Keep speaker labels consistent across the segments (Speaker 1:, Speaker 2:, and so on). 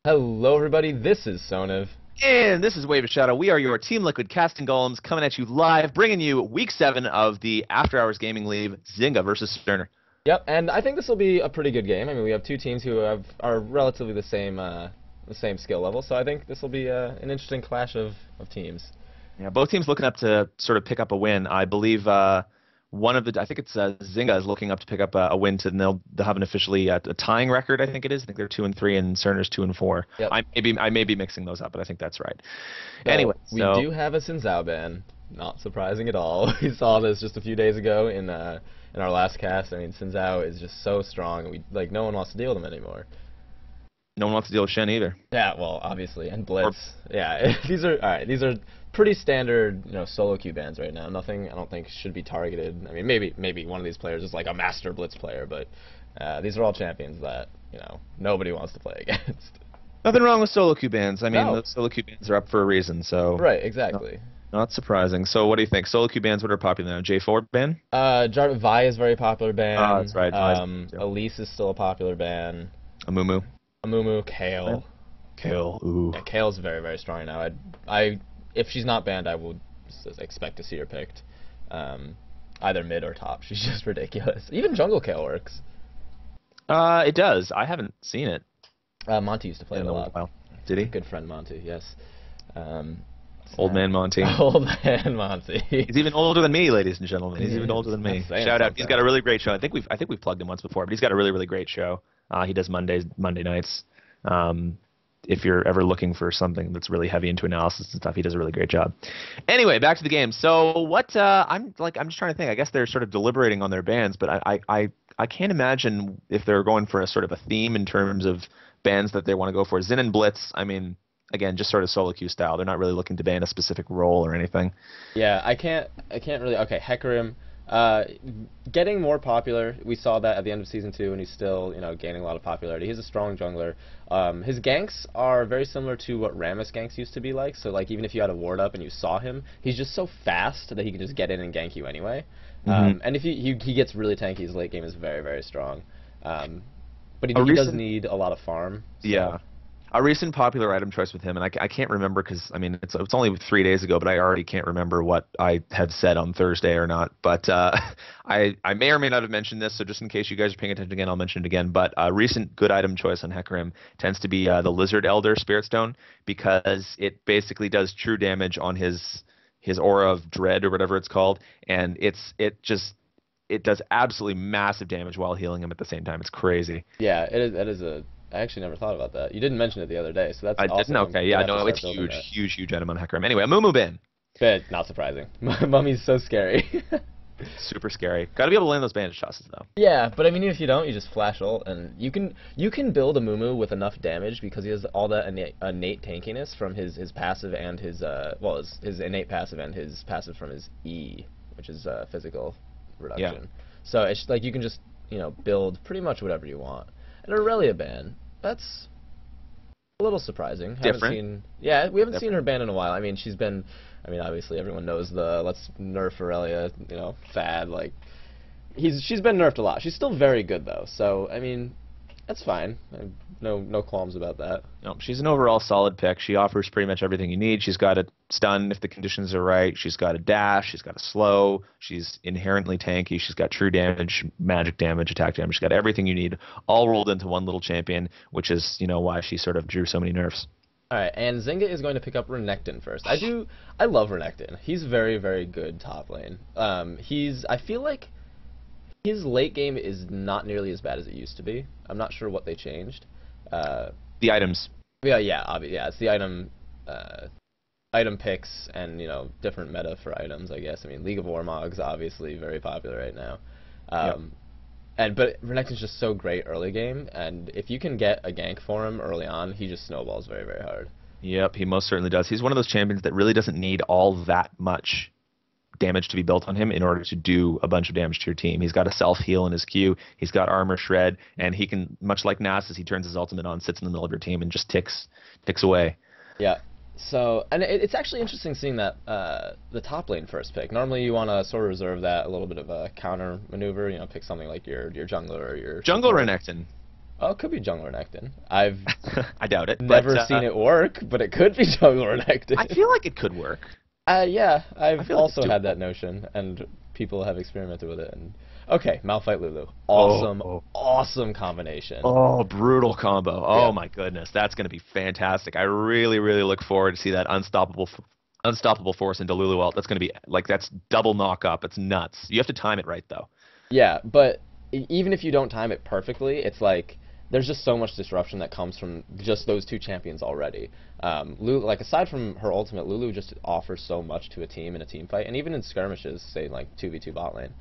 Speaker 1: Hello everybody, this is Soniv.
Speaker 2: And this is WaveofShadow. We are your Team Liquid casting golems coming at you live, bringing you Week 7 of the After Hours Gaming League, Zynga versus Cerner.
Speaker 1: Yep, and I think this will be a pretty good game. I mean, we have two teams who are relatively the same skill level, so I think this will be an interesting clash of teams.
Speaker 2: Yeah, both teams looking up to sort of pick up a win. I believe one of the, I think it's Zynga is looking up to pick up a win to they'll have an officially a tying record. I think it is. I think they're 2-3 and Cerner's 2-4.
Speaker 1: Yep.
Speaker 2: I may be mixing those up, but I think that's right.
Speaker 1: So,
Speaker 2: anyway,
Speaker 1: we do have a Zynga ban. Not surprising at all. We saw this just a few days ago in our last cast. I mean, Zynga is just so strong, and no one wants to deal with him anymore.
Speaker 2: No one wants to deal with Shen either.
Speaker 1: Yeah, well, obviously, and Blitz. Yeah, these are pretty standard, solo queue bans right now. Nothing I don't think should be targeted. I mean, maybe one of these players is like a master Blitz player, but these are all champions that nobody wants to play against.
Speaker 2: Nothing wrong with solo queue bans. I mean,
Speaker 1: No.
Speaker 2: those solo queue bans are up for a reason. So
Speaker 1: Right, exactly.
Speaker 2: Not surprising. So what do you think? Solo queue bans, what are popular now? J4 ban?
Speaker 1: Vi is a very popular ban.
Speaker 2: Oh, that's right.
Speaker 1: Elise is still a popular ban.
Speaker 2: Amumu.
Speaker 1: Kale.
Speaker 2: Kale. Ooh.
Speaker 1: Yeah, Kale's very, very strong now. If she's not banned, I would expect to see her picked. Either mid or top. She's just ridiculous. Even jungle Kale works.
Speaker 2: It does. I haven't seen it.
Speaker 1: Monty used to play it a lot.
Speaker 2: While. Did he?
Speaker 1: Good friend Monty, yes.
Speaker 2: Old man Monty.
Speaker 1: Old man Monty.
Speaker 2: He's even older than me, ladies and gentlemen. He's even older than me. Shout out. He's got a really great show. I think we've plugged him once before, but he's got a really, really great show. He does Monday nights. If you're ever looking for something that's really heavy into analysis and stuff, he does a really great job. Anyway, back to the game. So what? I'm just trying to think. I guess they're sort of deliberating on their bans, but I can't imagine if they're going for a sort of a theme in terms of bans that they want to go for. Zyn and Blitz. I mean, again, just sort of solo queue style. They're not really looking to ban a specific role or anything.
Speaker 1: Yeah, I can't really. Okay, Hecarim. Getting more popular. We saw that at the end of Season 2, and he's still, gaining a lot of popularity. He's a strong jungler. His ganks are very similar to what Rammus ganks used to be like. So, even if you had a ward up and you saw him, he's just so fast that he can just get in and gank you anyway. And if he gets really tanky, his late game is very, very strong. But he does need a lot of farm. So. Yeah.
Speaker 2: A recent popular item choice with him, and I can't remember because, I mean, it's only 3 days ago, but I already can't remember what I have said on Thursday or not. But I may or may not have mentioned this, so just in case you guys are paying attention again, I'll mention it again. But a recent good item choice on Hecarim tends to be the Lizard Elder Spirit Stone, because it basically does true damage on his Aura of Dread or whatever it's called, and it does absolutely massive damage while healing him at the same time. It's crazy.
Speaker 1: Yeah, it is a... I actually never thought about that. You didn't mention it the other day, so that's awesome.
Speaker 2: I didn't? Okay, yeah, no, it's huge item on Hecarim. Anyway, Amumu ban.
Speaker 1: But not surprising. Mummy's so scary.
Speaker 2: Super scary. Got to be able to land those bandage tosses, though.
Speaker 1: Yeah, but I mean, if you don't, you just flash ult, and you can build a Mumu with enough damage because he has all that innate tankiness from his passive and his his innate passive and his passive from his E, which is physical reduction. Yeah. So it's you can just build pretty much whatever you want. And Aurelia ban, that's a little surprising.
Speaker 2: Different.
Speaker 1: We haven't seen her ban in a while. I mean, obviously everyone knows the let's nerf Aurelia, fad. She's been nerfed a lot. She's still very good though. So I mean, that's fine. No qualms about that.
Speaker 2: No, she's an overall solid pick. She offers pretty much everything you need. She's got a stun if the conditions are right. She's got a dash. She's got a slow. She's inherently tanky. She's got true damage, magic damage, attack damage. She's got everything you need, all rolled into one little champion, which is why she sort of drew so many nerfs.
Speaker 1: All right, and Zynga is going to pick up Renekton first. I love Renekton. He's very, very good top lane. I feel like his late game is not nearly as bad as it used to be. I'm not sure what they changed.
Speaker 2: The items.
Speaker 1: Yeah, it's the item picks and different meta for items, I guess. I mean, League of Warmog's obviously very popular right now. But Renekton's just so great early game, and if you can get a gank for him early on, he just snowballs very, very hard.
Speaker 2: Yep, he most certainly does. He's one of those champions that really doesn't need all that much damage to be built on him in order to do a bunch of damage to your team. He's got a self-heal in his Q, he's got armor shred, and he can, much like Nasus, he turns his ultimate on, sits in the middle of your team, and just ticks away.
Speaker 1: Yeah. So, and it's actually interesting seeing that the top lane first pick. Normally you want to sort of reserve that a little bit of a counter maneuver, pick something like your jungler or your...
Speaker 2: Jungle Renekton.
Speaker 1: Oh, it could be Jungle Renekton. I've
Speaker 2: I doubt it.
Speaker 1: Never seen it work, but it could be jungle renekton.
Speaker 2: I feel like it could work.
Speaker 1: Yeah, I've also had that notion, and people have experimented with it. And okay, Malphite Lulu, awesome combination.
Speaker 2: Oh, brutal combo. Oh my goodness, that's going to be fantastic. I really, really look forward to see that unstoppable force into Lulu ult. That's going to be like that's double knock up. It's nuts. You have to time it right though.
Speaker 1: Yeah, but even if you don't time it perfectly, it's like there's just so much disruption that comes from just those two champions already. Lulu, like aside from her ultimate, Lulu just offers so much to a team in a team fight, and even in skirmishes, say like 2v2 bot lane.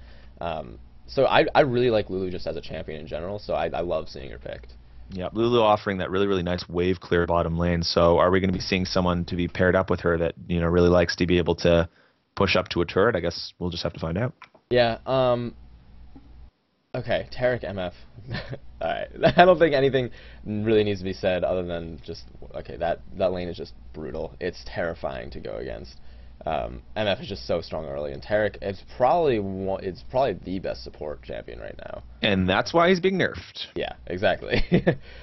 Speaker 1: So I really like Lulu just as a champion in general. So I love seeing her picked.
Speaker 2: Yeah, Lulu offering that really, really nice wave clear bottom lane. So are we going to be seeing someone to be paired up with her that really likes to be able to push up to a turret? I guess we'll just have to find out.
Speaker 1: Yeah. Okay, Taric MF. All right, I don't think anything really needs to be said other than just okay. That lane is just brutal. It's terrifying to go against. MF is just so strong early, and Taric is probably the best support champion right now.
Speaker 2: And that's why he's being nerfed.
Speaker 1: Yeah, exactly.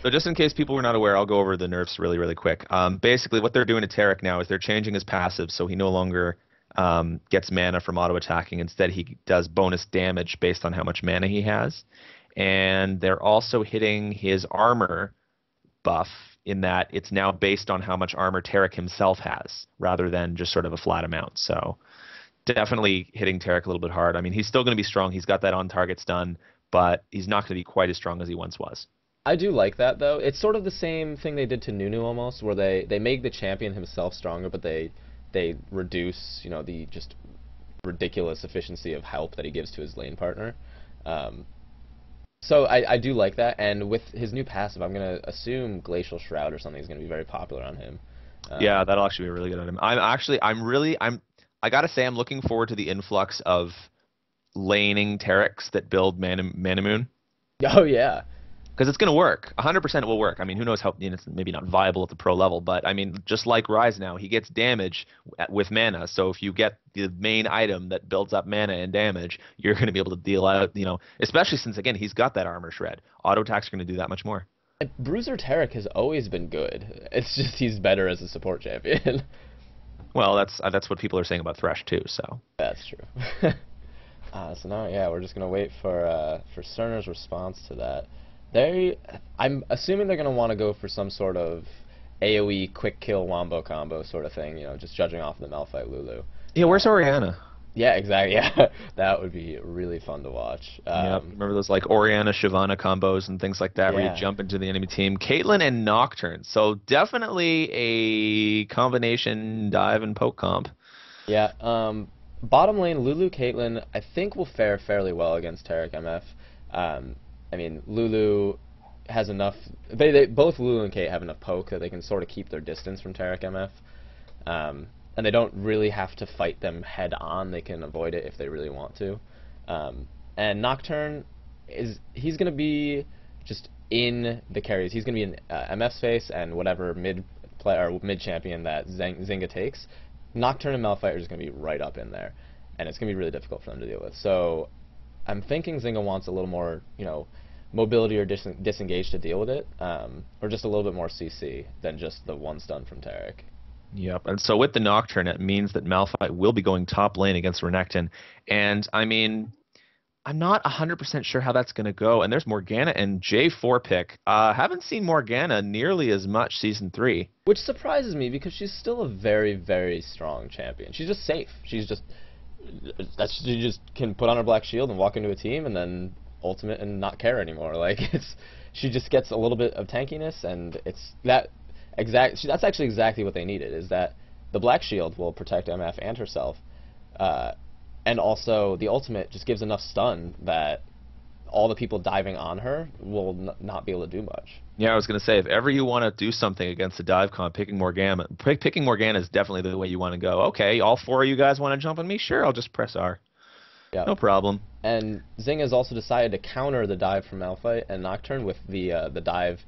Speaker 2: So just in case people were not aware, I'll go over the nerfs really, really quick. Basically, what they're doing to Taric now is they're changing his passive, so he no longer gets mana from auto attacking. Instead, he does bonus damage based on how much mana he has. And they're also hitting his armor buff in that it's now based on how much armor Taric himself has, rather than just sort of a flat amount. So definitely hitting Taric a little bit hard. I mean, he's still going to be strong. He's got that on-target stun, but he's not going to be quite as strong as he once was.
Speaker 1: I do like that, though. It's sort of the same thing they did to Nunu almost, where they make the champion himself stronger, but they reduce, the just ridiculous efficiency of help that he gives to his lane partner. So I do like that, and with his new passive, I'm going to assume Glacial Shroud or something is going to be very popular on him.
Speaker 2: Yeah, that'll actually be really good on him. I gotta say, I'm looking forward to the influx of laning Tarics that build Mana Moon.
Speaker 1: Oh, yeah.
Speaker 2: Because it's going to work. 100% it will work. I mean, who knows how, it's maybe not viable at the pro level, but I mean, just like Ryze now, he gets damage with mana. So if you get the main item that builds up mana and damage, you're going to be able to deal out, especially since, again, he's got that armor shred. Auto attacks are going to do that much more.
Speaker 1: Bruiser Taric has always been good. It's just he's better as a support champion.
Speaker 2: Well, that's what people are saying about Thresh too, so.
Speaker 1: That's true. So now, yeah, we're just going to wait for Cerner's response to that. I'm assuming they're going to want to go for some sort of AoE quick kill wombo combo sort of thing, just judging off the Malphite Lulu.
Speaker 2: Yeah, where's Orianna?
Speaker 1: Yeah, exactly. Yeah, that would be really fun to watch.
Speaker 2: Yeah, remember those like Orianna Shyvana combos and things like that, where you jump into the enemy team. Caitlyn and Nocturne, so definitely a combination dive and poke comp.
Speaker 1: Yeah. Bottom lane, Lulu Caitlyn, I think will fare fairly well against Taric MF. I mean, Lulu has enough. Both Lulu and Kate have enough poke that they can sort of keep their distance from Taric MF, and they don't really have to fight them head on. They can avoid it if they really want to. And Nocturne he's going to be just in the carries. He's going to be in MF's face and whatever mid champion that Zynga takes. Nocturne and Malphite are just going to be right up in there, and it's going to be really difficult for them to deal with. So I'm thinking Zynga wants a little more, mobility or disengage to deal with it, or just a little bit more CC than just the one stun from Taric.
Speaker 2: Yep, and so with the Nocturne, it means that Malphite will be going top lane against Renekton, and I mean, I'm not 100% sure how that's going to go, and there's Morgana and J4 pick. Haven't seen Morgana nearly as much Season 3.
Speaker 1: Which surprises me, because she's still a very, very strong champion. She's just safe. She just can put on her black shield and walk into a team and then ultimate and not care anymore. Like, she just gets a little bit of tankiness, and that's actually exactly what they needed, is that the black shield will protect MF and herself, and also the ultimate just gives enough stun that all the people diving on her will not be able to do much.
Speaker 2: Yeah, I was going to say, if ever you want to do something against a dive comp, picking Morgana is definitely the way you want to go. Okay, all four of you guys want to jump on me? Sure, I'll just press R. Yep. No problem.
Speaker 1: And Zynga has also decided to counter the dive from Malphite and Nocturne with the dive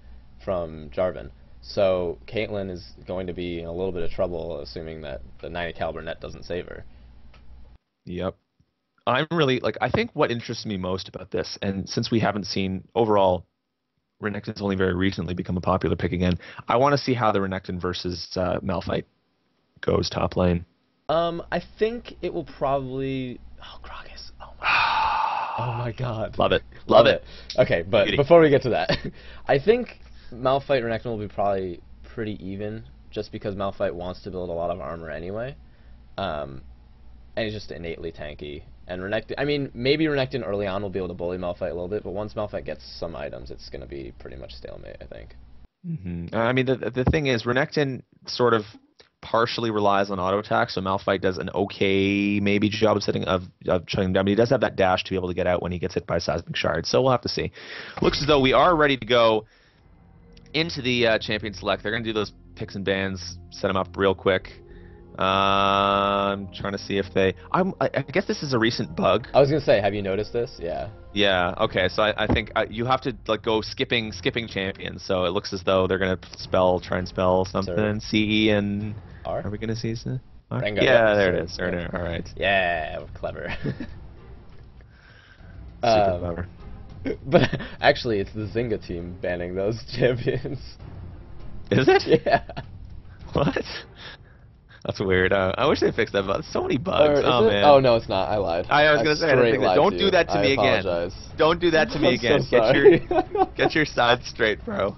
Speaker 1: from Jarvan. So Caitlyn is going to be in a little bit of trouble, assuming that the 90 caliber net doesn't save her.
Speaker 2: Yep. I'm really, I think what interests me most about this, and since we haven't seen overall Renekton's only very recently become a popular pick again. I want to see how the Renekton versus Malphite goes top lane.
Speaker 1: I think it will probably... Oh, Gragas. Oh my god.
Speaker 2: Love it. Love it.
Speaker 1: Okay, but before we get to that, I think Malphite Renekton will be probably pretty even, just because Malphite wants to build a lot of armor anyway. And he's just innately tanky. And Renekton, I mean, maybe Renekton early on will be able to bully Malphite a little bit, but once Malphite gets some items, it's going to be pretty much stalemate, I think.
Speaker 2: I mean, the thing is, Renekton sort of partially relies on auto attack, so Malphite does an okay maybe job of shutting him down, but he does have that dash to be able to get out when he gets hit by a seismic shard. So we'll have to see. Looks as though we are ready to go into the champion select. They're going to do those picks and bans, set them up real quick. I'm trying to see if they... I guess this is a recent bug.
Speaker 1: I was going to say, have you noticed this? Yeah.
Speaker 2: Yeah, okay, so I think you have to like go skipping champions, so it looks as though they're going to try and spell something. CE and...
Speaker 1: R?
Speaker 2: Are we going to see some?
Speaker 1: Zynga,
Speaker 2: yeah, there it is. Cerner, all right.
Speaker 1: Yeah, we're clever.
Speaker 2: Super clever.
Speaker 1: But actually, it's the Zynga team banning those champions.
Speaker 2: Is it?
Speaker 1: Yeah.
Speaker 2: What? That's weird. I wish they fixed that bug. So many bugs.
Speaker 1: Oh, man. Oh, no, it's not. I lied.
Speaker 2: I was going to say, don't do that to me again. Don't do that to me again.
Speaker 1: So sorry.
Speaker 2: Get your sides straight, bro.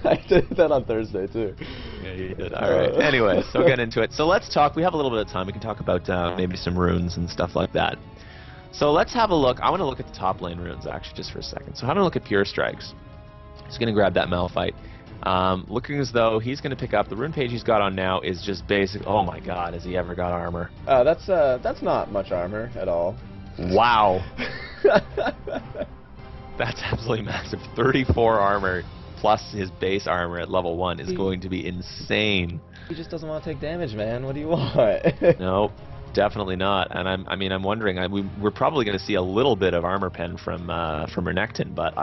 Speaker 1: I did that on Thursday, too.
Speaker 2: Yeah, you did. All right. Anyway, so get into it. So let's talk. We have a little bit of time. We can talk about maybe some runes and stuff like that. So let's have a look. I want to look at the top lane runes, actually, just for a second. So having a look at Pure Strikes. He's going to grab that Malphite. Looking as though he's going to pick up the rune page he's got on now is just basic. Oh my god, has he ever got armor?
Speaker 1: That's not much armor at all.
Speaker 2: Wow. That's absolutely massive. 34 armor plus his base armor at level 1 is going to be insane.
Speaker 1: He just doesn't want to take damage, man. What do you want?
Speaker 2: Nope. Definitely not, and I'm wondering. We're probably going to see a little bit of armor pen from Renekton, but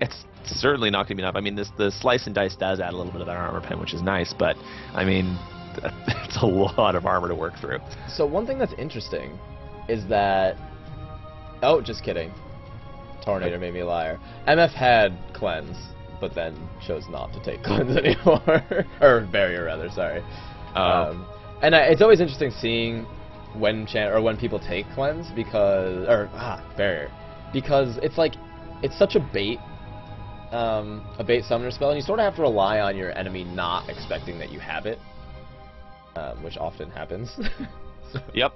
Speaker 2: it's certainly not going to be enough. I mean, the slice and dice does add a little bit of that armor pen, which is nice, but I mean, it's a lot of armor to work through.
Speaker 1: So one thing that's interesting is that, oh, just kidding, Tornado made me a liar. MF had cleanse, but then chose not to take cleanse anymore, or barrier rather. Sorry. And it's always interesting seeing when people take cleanse barrier, because it's like it's such a bait summoner spell, and you sort of have to rely on your enemy not expecting that you have it, which often happens.
Speaker 2: Yep,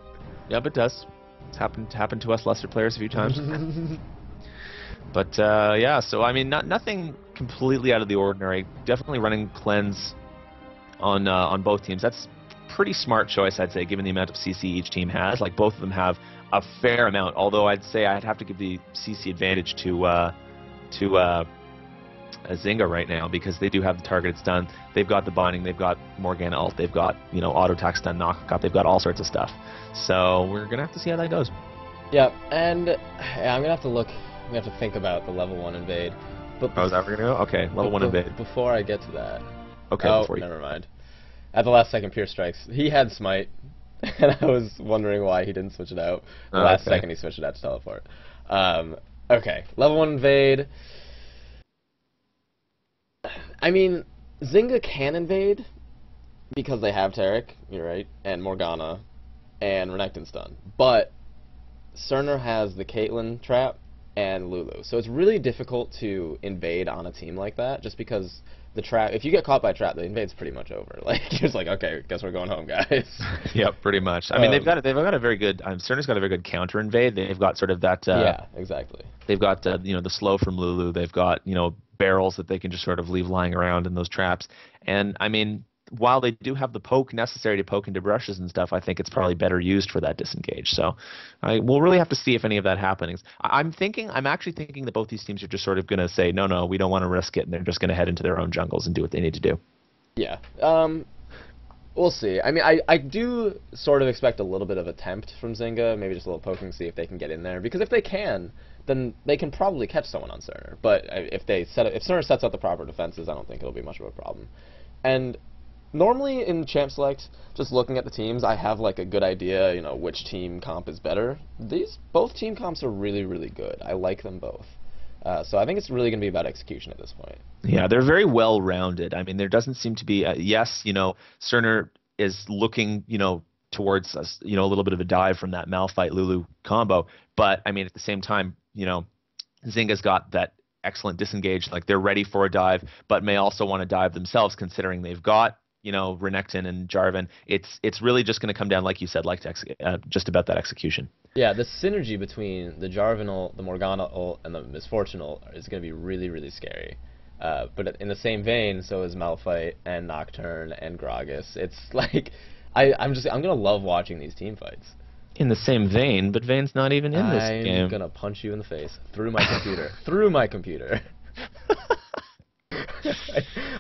Speaker 2: it does. It's happened to us lesser players a few times. But yeah, so I mean, nothing completely out of the ordinary. Definitely running cleanse on both teams. That's pretty smart choice, I'd say, given the amount of CC each team has. Like, both of them have a fair amount, although I'd say I'd have to give the CC advantage to Zynga right now, because they do have the targeted stun, they've got the binding, they've got Morgana ult, they've got, auto attack stun knockup, they've got all sorts of stuff. So we're gonna have to see how that goes.
Speaker 1: Yeah, and I'm gonna have to look. I'm gonna have to think about the level 1 invade. But
Speaker 2: is that where we're gonna go? Okay, level 1 invade.
Speaker 1: Before I get to that.
Speaker 2: Okay.
Speaker 1: Never mind. At the last second, Pure Strikes. He had Smite, and I was wondering why he didn't switch it out. The last second, he switched it out to teleport. Okay, level 1 invade. I mean, Zynga can invade because they have Taric, you're right, and Morgana, and Renekton stun. But Cerner has the Caitlyn trap and Lulu, so it's really difficult to invade on a team like that, just because the trap, if you get caught by a trap, the invade's pretty much over. Like, you're just like, okay, guess we're going home, guys.
Speaker 2: Yep, pretty much. I mean, they've got a very good. Cerner's got a very good counter invade. They've got sort of that.
Speaker 1: Yeah, exactly.
Speaker 2: They've got the slow from Lulu. They've got barrels that they can just sort of leave lying around in those traps. And I mean, while they do have the poke necessary to poke into brushes and stuff, I think it's probably better used for that disengage. So we'll really have to see if any of that happens. I'm actually thinking that both these teams are just sort of going to say, no, we don't want to risk it, and they're just going to head into their own jungles and do what they need to do.
Speaker 1: Yeah. We'll see. I mean, I do sort of expect a little bit of attempt from Zynga, maybe just a little poking, see if they can get in there. Because if they can, then they can probably catch someone on Cerner. But if Cerner sets out the proper defenses, I don't think it'll be much of a problem. And normally in Champ Select, just looking at the teams, I have like a good idea, which team comp is better. Both team comps are really, really good. I like them both. So I think it's really going to be about execution at this point.
Speaker 2: Yeah, they're very well-rounded. I mean, there doesn't seem to be, yes, Cerner is looking, towards us, a little bit of a dive from that Malphite Lulu combo. But I mean, at the same time, Zynga's got that excellent disengage. Like they're ready for a dive, but may also want to dive themselves, considering they've got Renekton and Jarvan. It's really just going to come down, like you said, just about that execution.
Speaker 1: Yeah, the synergy between the Jarvan ult, the Morgana ult, and the Misfortune ult is going to be really, really scary. But in the same vein, so is Malphite and Nocturne and Gragas. It's like I'm gonna love watching these team fights.
Speaker 2: In the same vein, but Vayne's not even in this game.
Speaker 1: I'm gonna punch you in the face through my computer. Through my computer.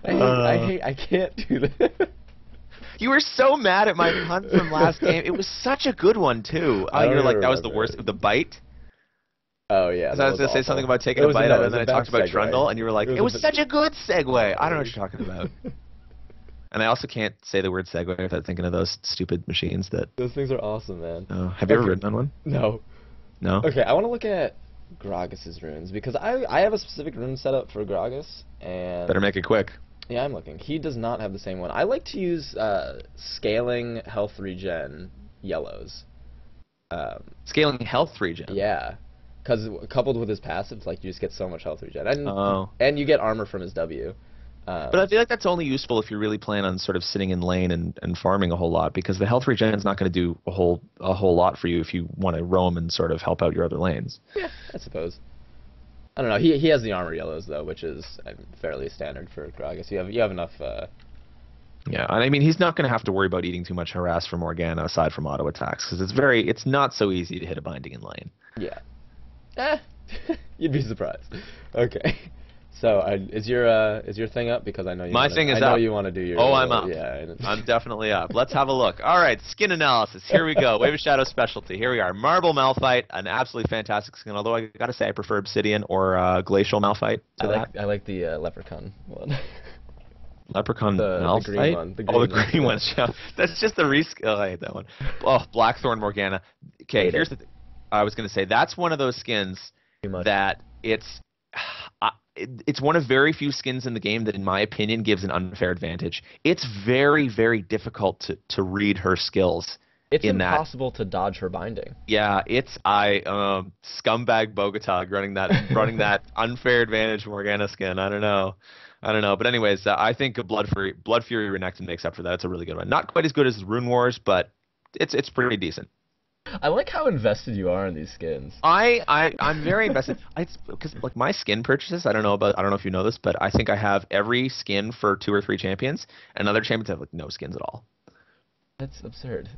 Speaker 1: I can't do that.
Speaker 2: You were so mad at my punt from last game. It was such a good one too. You're like, that was the worst. The bite.
Speaker 1: Oh yeah.
Speaker 2: I was gonna say something about taking a bite out, and then I talked about Trundle, and you were like, it was such a good segue. I don't know what you're talking about. And I also can't say the word segue without thinking of those stupid machines that.
Speaker 1: Those things are awesome, man.
Speaker 2: Oh, have you ever ridden on one?
Speaker 1: No.
Speaker 2: No.
Speaker 1: Okay, I want to look at Gragas's runes because I have a specific rune setup for Gragas, and
Speaker 2: better make it quick.
Speaker 1: Yeah, I'm looking. He does not have the same one. I like to use scaling health regen yellows.
Speaker 2: Scaling health regen?
Speaker 1: Yeah. Because coupled with his passive, like, you just get so much health regen. And you get armor from his W.
Speaker 2: But I feel like that's only useful if you really plan on sort of sitting in lane and farming a whole lot, because the health regen is not going to do a whole lot for you if you want to roam and sort of help out your other lanes.
Speaker 1: Yeah, I suppose. I don't know. He has the armor yellows though, which is fairly standard for Gragas. You have enough.
Speaker 2: Yeah, and I mean he's not going to have to worry about eating too much harass from Morgana aside from auto attacks, because it's not so easy to hit a binding in lane.
Speaker 1: Yeah. You'd be surprised. Okay. So is your thing up? Because I know
Speaker 2: my thing is up.
Speaker 1: I know you want to do your.
Speaker 2: Oh, I'm up.
Speaker 1: Yeah.
Speaker 2: I'm definitely up. Let's have a look. All right, skin analysis. Here we go. WaveofShadow specialty. Here we are. Marble Malphite, an absolutely fantastic skin. Although I gotta say I prefer Obsidian or Glacial Malphite to that.
Speaker 1: I like the Leprechaun one.
Speaker 2: Leprechaun Malphite?
Speaker 1: The green one.
Speaker 2: The green one. Yeah. That's just the reskill. I hate that one. Oh, Blackthorn Morgana. Okay, here's the thing. I was gonna say that's one of those skins that it's one of very few skins in the game that, in my opinion, gives an unfair advantage. It's very, very difficult to read her skills.
Speaker 1: It's impossible to dodge her binding.
Speaker 2: Yeah, scumbag Bogatog running that unfair advantage Morgana skin. I don't know. But anyways, I think Blood Fury Renekton makes up for that. It's a really good one. Not quite as good as Rune Wars, but it's pretty decent.
Speaker 1: I like how invested you are in these skins.
Speaker 2: I'm very invested. Because like my skin purchases, I don't know if you know this, but I think I have every skin for 2 or 3 champions, and other champions have like no skins at all.
Speaker 1: That's absurd.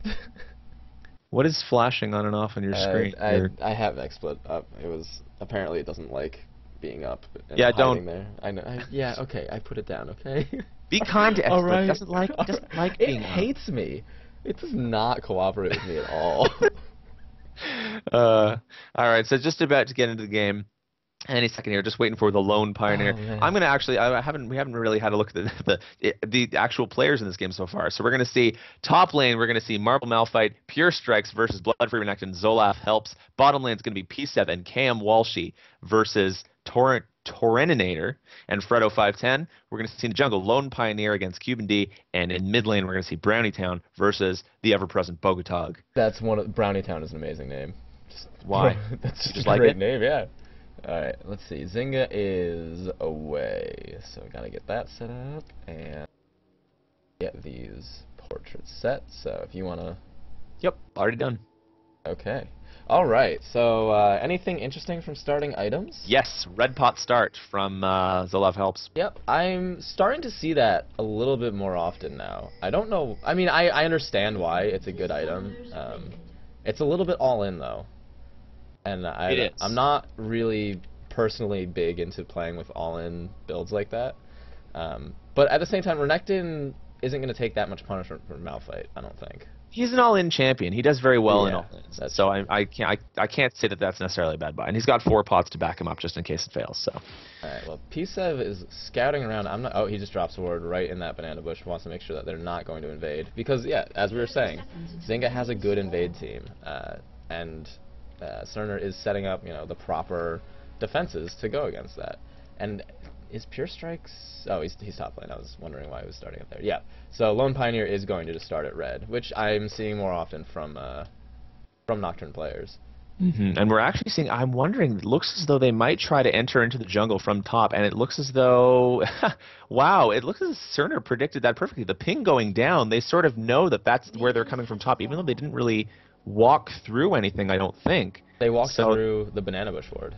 Speaker 2: What is flashing on and off on your screen?
Speaker 1: I have XSplit up. Apparently it doesn't like being up. And
Speaker 2: yeah,
Speaker 1: don't. There. I know. Yeah, okay. I put it down. Okay.
Speaker 2: Be kind to XSplit.
Speaker 1: All right.
Speaker 2: It doesn't like being
Speaker 1: It hates me. It does not cooperate with me at all.
Speaker 2: All right, so just about to get into the game. Any second here, just waiting for the lone pioneer.
Speaker 1: Oh,
Speaker 2: I'm gonna actually, we haven't really had a look at the actual players in this game so far. So we're gonna see top lane. We're gonna see Marble Malphite, Pure Strikes versus Blood Fury Renekton. Zolaf helps. Bottom lane is gonna be P7 and Cam Walshy versus Torrentinator and Freddo 510. We're going to see in the jungle Lone Pioneer against Cuban D, and in mid lane we're going to see Brownietown versus the ever-present Bogatog.
Speaker 1: That's Brownietown is an amazing name.
Speaker 2: Why?
Speaker 1: That's just a great name, yeah. All right, let's see. Zynga is away, so we got to get that set up and get these portraits set. So if you want to.
Speaker 2: Yep, already done.
Speaker 1: Okay. All right, so anything interesting from starting items?
Speaker 2: Yes, Red Pot Start from Zolaf Helps.
Speaker 1: Yep, I'm starting to see that a little bit more often now. I don't know. I mean, I understand why it's a good item. It's a little bit all-in, though. And I'm not really personally big into playing with all-in builds like that. But at the same time, Renekton isn't going to take that much punishment from Malphite, I don't think.
Speaker 2: He's an all-in champion. He does very well in all-ins. So I can't say that that's necessarily a bad buy. And he's got 4 pots to back him up just in case it fails. So.
Speaker 1: All right. Well, P7 is scouting around. Oh, he just drops a ward right in that banana bush. Wants to make sure that they're not going to invade because, yeah, as we were saying, Zynga has a good invade team, and Cerner is setting up, the proper defenses to go against that. And is Pure Strikes... Oh, he's top lane. I was wondering why he was starting up there. Yeah, so Lone Pioneer is going to just start at red, which I'm seeing more often from Nocturne players.
Speaker 2: And we're actually seeing, I'm wondering, it looks as though they might try to enter into the jungle from top, and it looks as though, wow, it looks as though Cerner predicted that perfectly. The ping going down, they sort of know that that's where they're coming from top, even though they didn't really walk through anything, I don't think.
Speaker 1: They walked through the banana bush ward.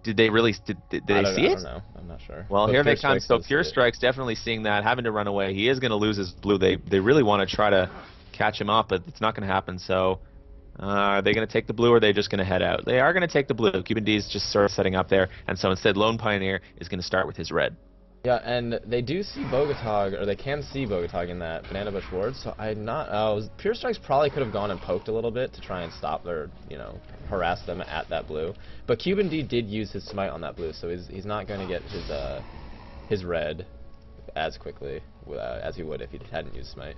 Speaker 2: Did they really, did they see it?
Speaker 1: I don't know, I'm not sure.
Speaker 2: Well, here they come, so Pure Strike's definitely seeing that, having to run away. He is going to lose his blue. They really want to try to catch him up, but it's not going to happen, so... are they going to take the blue, or are they just going to head out? They are going to take the blue. QBD is just sort of setting up there, and so instead Lone Pioneer is going to start with his red.
Speaker 1: Yeah, and they do see Bogatog, or they can see Bogatog in that Banana Bush ward, so I'm not... Pure Strikes probably could have gone and poked a little bit to try and stop their, harass them at that blue. But QBD did use his smite on that blue, so he's not going to get his red as quickly as he would if he hadn't used smite.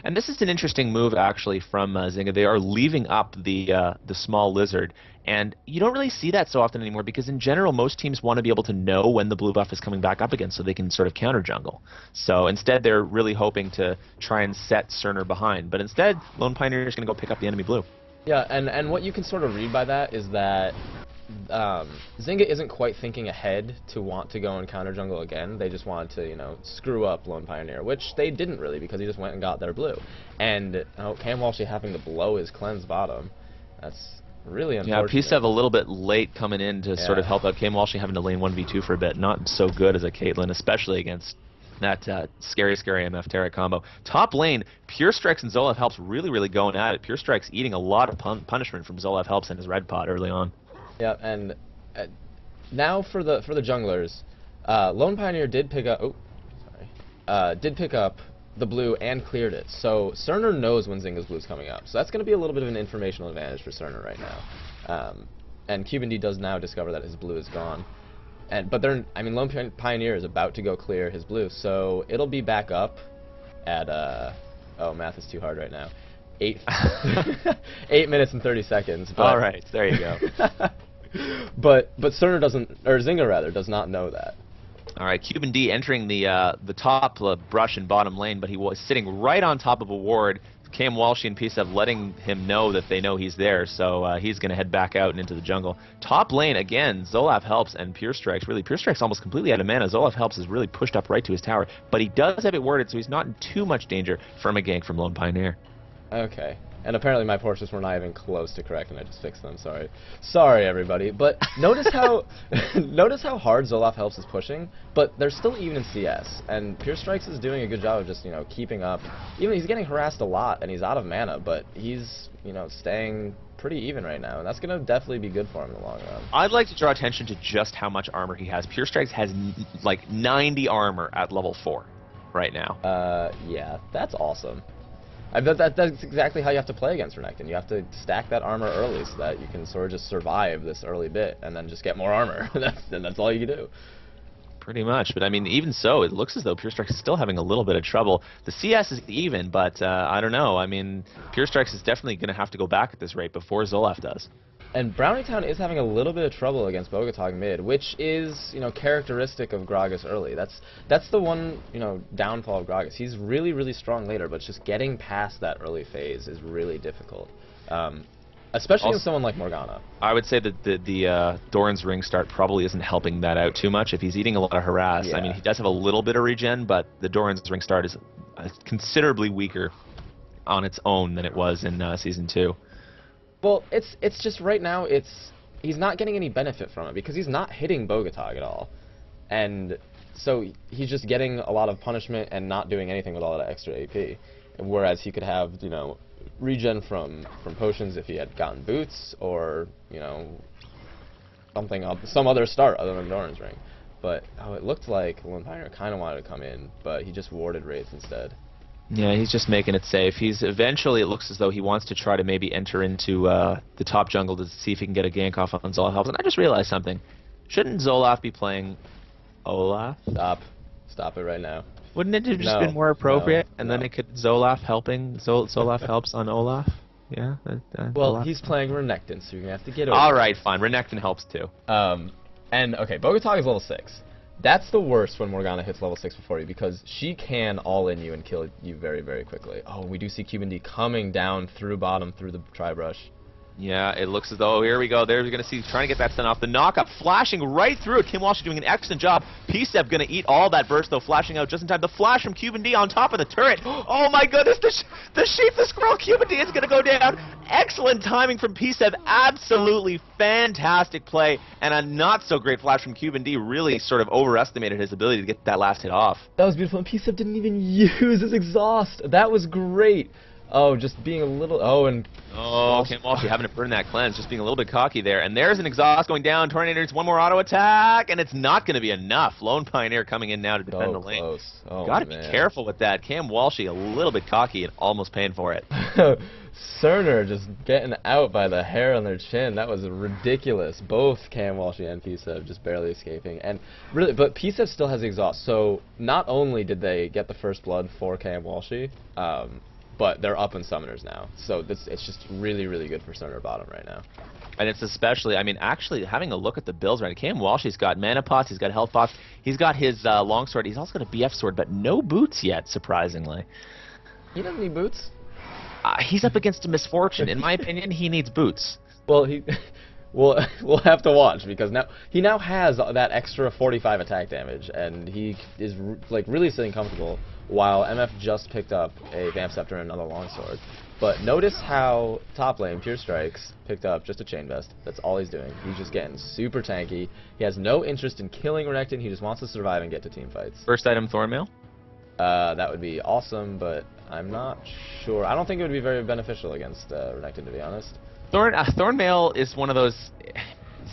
Speaker 2: And this is an interesting move, actually, from Zynga. They are leaving up the small lizard, and you don't really see that so often anymore because, in general, most teams want to be able to know when the blue buff is coming back up again so they can sort of counter jungle. So instead, they're really hoping to try and set Cerner behind. But instead, Lone Pioneer is going to go pick up the enemy blue.
Speaker 1: Yeah, and what you can sort of read by that is that Zynga isn't quite thinking ahead to want to go and counter jungle again. They just wanted to, screw up Lone Pioneer, which they didn't really because he just went and got their blue. And Cam Walshy having to blow his cleanse bottom, that's really unfortunate.
Speaker 2: Yeah, P7 a little bit late coming in to sort of help out. Cam Walshy having to lane 1v2 for a bit. Not so good as a Caitlyn, especially against that scary MF Terra combo. Top lane, Pure Strikes and Zolaf Helps really going at it. Pure Strikes eating a lot of punishment from Zolaf Helps and his red pot early on.
Speaker 1: Yeah, and now for the junglers, Lone Pioneer did pick up. Did pick up the blue and cleared it. So Cerner knows when Zynga's blue is coming up. So that's going to be a little bit of an informational advantage for Cerner right now. And QBD does now discover that his blue is gone. But Lone Pioneer is about to go clear his blue, so it'll be back up at oh, math is too hard right now. 8 minutes and 30 seconds. But
Speaker 2: all right, there you go.
Speaker 1: but Cerner Zynga does not know that.
Speaker 2: All right, Cuban D entering the top brush and bottom lane, but he was sitting right on top of a ward. Cam Walshy and P7 letting him know that they know he's there, so he's going to head back out and into the jungle. Top lane, again, Zolaf Helps and Pure Strikes. Really, Pure Strikes almost completely out of mana. Zolaf Helps is really pushed up right to his tower, but he does have it warded, so he's not in too much danger from a gank from Lone Pioneer.
Speaker 1: Okay. And apparently my Porsches were not even close to correct, and I just fixed them. Sorry, everybody. But notice how hard Zolaf Helps is pushing, but they're still even in CS. And Pure Strikes is doing a good job of just keeping up. Even he's getting harassed a lot, and he's out of mana, but he's staying pretty even right now, and that's going to definitely be good for him in the long run.
Speaker 2: I'd like to draw attention to just how much armor he has. Pure Strikes has like 90 armor at level 4 right now.
Speaker 1: Yeah, that's awesome. That's exactly how you have to play against Renekton. You have to stack that armor early so that you can sort of just survive this early bit and then just get more armor. That's all you can do.
Speaker 2: Pretty much, but I mean, even so, it looks as though Pure Strikes is still having a little bit of trouble. The CS is even, but I don't know. I mean, Pure Strikes is definitely going to have to go back at this rate before Zolaf does.
Speaker 1: And Brownietown is having a little bit of trouble against Bogatog mid, which is, characteristic of Gragas early. That's the one, downfall of Gragas. He's really strong later, but just getting past that early phase is really difficult. Especially with someone like Morgana.
Speaker 2: I would say that the Doran's Ring start probably isn't helping that out too much. If he's eating a lot of harass, I mean, he does have a little bit of regen, but the Doran's Ring start is considerably weaker on its own than it was in Season 2.
Speaker 1: Well, it's just right now he's not getting any benefit from it because he's not hitting Bogatog at all. And so he's just getting a lot of punishment and not doing anything with all that extra AP. Whereas he could have, regen from potions if he had gotten boots or, some other start other than Doran's Ring. But it looked like Lone Pioneer kind of wanted to come in, but he just warded raids instead.
Speaker 2: Yeah, he's just making it safe. Eventually, it looks as though he wants to try to maybe enter into the top jungle to see if he can get a gank off on Zolaf Helps. And I just realized something. Shouldn't Zolaf be playing Olaf?
Speaker 1: Stop it right now.
Speaker 2: Wouldn't it have just been more appropriate? And then it could Zolaf Helps on Olaf? Yeah.
Speaker 1: Well, he's playing Renekton, so you're gonna have to get over.
Speaker 2: All right, fine. Renekton helps too.
Speaker 1: And okay, Bogotog is level 6. That's the worst when Morgana hits level 6 before you, because she can all-in you and kill you very, very quickly. Oh, we do see Cuban D coming down through bottom, through the tri-brush.
Speaker 2: Yeah, it looks as though, here we go, there we're going to see, trying to get that stun off. The knockup flashing right through it. Kim Walsh doing an excellent job. PSEP going to eat all that burst, though, flashing out just in time. The flash from Cuban D on top of the turret. Oh my goodness, the sheep, the squirrel, Cuban D is going to go down. Excellent timing from PSEP. Absolutely fantastic play. And a not-so-great flash from Cuban D really sort of overestimated his ability to get that last hit off.
Speaker 1: That was beautiful, and PSEP didn't even use his exhaust. That was great. Oh, just being a little... Oh, and...
Speaker 2: Oh, Kim Walsh, having to burn that cleanse, just being a little bit cocky there. And there's an exhaust going down. Tornador's one more auto attack, and it's not going to be enough. Lone Pioneer coming in now to defend the lane.
Speaker 1: Close. Oh,
Speaker 2: Got to be careful with that. Cam Walshy a little bit cocky and almost paying for it.
Speaker 1: Cerner just getting out by the hair on their chin. That was ridiculous. Both Cam Walshy and PSEP just barely escaping. And really, but PSEP still has the exhaust. So not only did they get the first blood for Cam Walshy, but they're up in summoners now. So it's just really, really good for Cerner bottom right now.
Speaker 2: And it's especially, I mean, actually having a look at the builds right now, Cam Walshy's got mana pots, he's got health pots, he's got his longsword, he's also got a BF sword, but no boots yet, surprisingly.
Speaker 1: He doesn't need boots.
Speaker 2: He's up against a misfortune. In my opinion, he needs boots.
Speaker 1: Well, we'll have to watch, because he now has that extra 45 attack damage, and he is like really sitting comfortable, while MF just picked up a Vamp Scepter and another longsword. But notice how top lane Pure Strikes picked up just a Chain Vest. That's all he's doing. He's just getting super tanky. He has no interest in killing Renekton. He just wants to survive and get to team fights.
Speaker 2: First item, Thornmail?
Speaker 1: That would be awesome, but I'm not sure. I don't think it would be very beneficial against Renekton, to be honest.
Speaker 2: Thornmail is one of those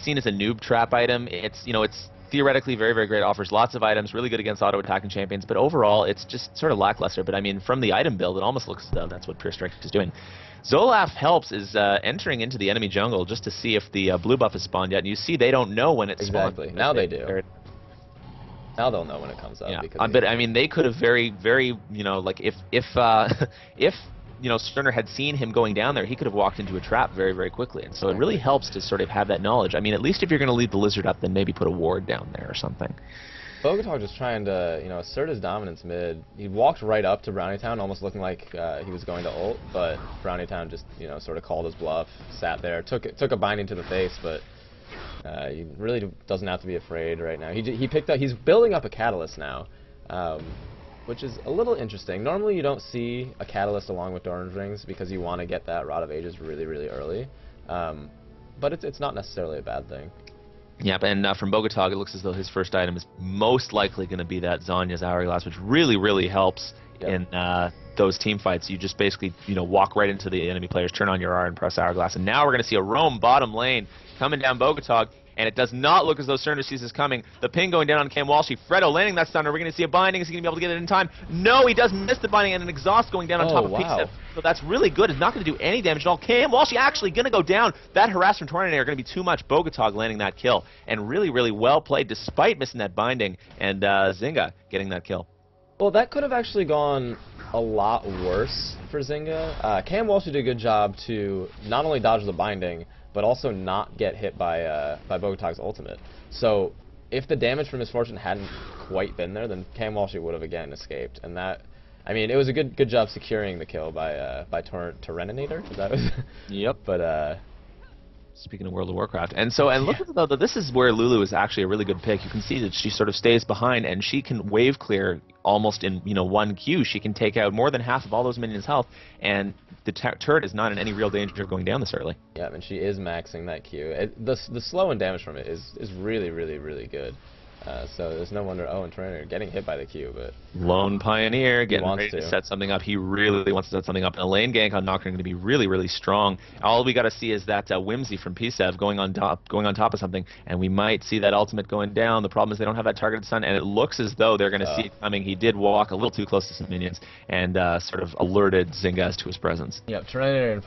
Speaker 2: seen as a noob trap item. It's, you know, it's theoretically very, very great. Offers lots of items, really good against auto attacking champions, but overall it's just sort of lackluster. But I mean, from the item build, it almost looks as though that's what Pure Strike is doing. Zolaf Helps is entering into the enemy jungle just to see if the blue buff is spawned yet. And you see they don't know when it's spawned.
Speaker 1: Exactly. Now they do. Now they'll know when it comes up.
Speaker 2: Yeah. But I mean, they could have very, you know, like if you know, Cerner had seen him going down there, he could have walked into a trap very, very quickly. And so it really helps to sort of have that knowledge. I mean, at least if you're going to leave the lizard up, then maybe put a ward down there or something.
Speaker 1: Bogotog just trying to, you know, assert his dominance mid. He walked right up to Brownietown, almost looking like he was going to ult, but Brownietown just, you know, sort of called his bluff, sat there, took a binding to the face, but he really doesn't have to be afraid right now. He picked up, he's building up a Catalyst now, which is a little interesting. Normally you don't see a Catalyst along with Orange Rings because you want to get that Rod of Ages really, really early, but it's not necessarily a bad thing.
Speaker 2: Yep, and from Bogotog, it looks as though his first item is most likely going to be that Zonya's Hourglass, which really, really helps in those team fights. You just basically, you know, walk right into the enemy players, turn on your R, and press Hourglass. And now we're going to see a roam bottom lane coming down Bogotog, and it does not look as though Cerner sees this coming. The ping going down on Cam Walshy. Fredo landing that stunner. We're going to see a binding. Is he going to be able to get it in time? No, he does miss the binding, and an exhaust going down on top of PSEP. So that's really good. It's not going to do any damage at all. Cam Walshy actually going to go down. That harass from Tornado are going to be too much. Bogotog landing that kill. And really, really well played despite missing that binding. And Zynga getting that kill.
Speaker 1: Well, that could have actually gone a lot worse for Zynga. Cam Walshy did a good job to not only dodge the binding, but also not get hit by Bogotog's ultimate. So if the damage from Misfortune hadn't quite been there, then Cam Walshy would have again escaped. And that, I mean, it was a good job securing the kill by Terreninator. That was
Speaker 2: yep.
Speaker 1: But
Speaker 2: speaking of World of Warcraft, and look at though this is where Lulu is actually a really good pick. You can see that she sort of stays behind, and she can wave clear almost in, you know, one Q. She can take out more than half of all those minions' health, and the turret is not in any real danger of going down this early.
Speaker 1: Yeah, and she is maxing that Q. The slow and damage from it is really, really, really good. So there's no wonder Owen Turner getting hit by the Q, but
Speaker 2: Lone Pioneer getting ready to set something up. He really wants to set something up. And a lane gank on Nocturne going to be really, really strong. All we got to see is that Whimsy from PSEV going on top of something, and we might see that ultimate going down. The problem is they don't have that targeted stun, and it looks as though they're going to see it coming. He did walk a little too close to some minions and sort of alerted Zynga to his presence.
Speaker 1: Yeah, Terrenator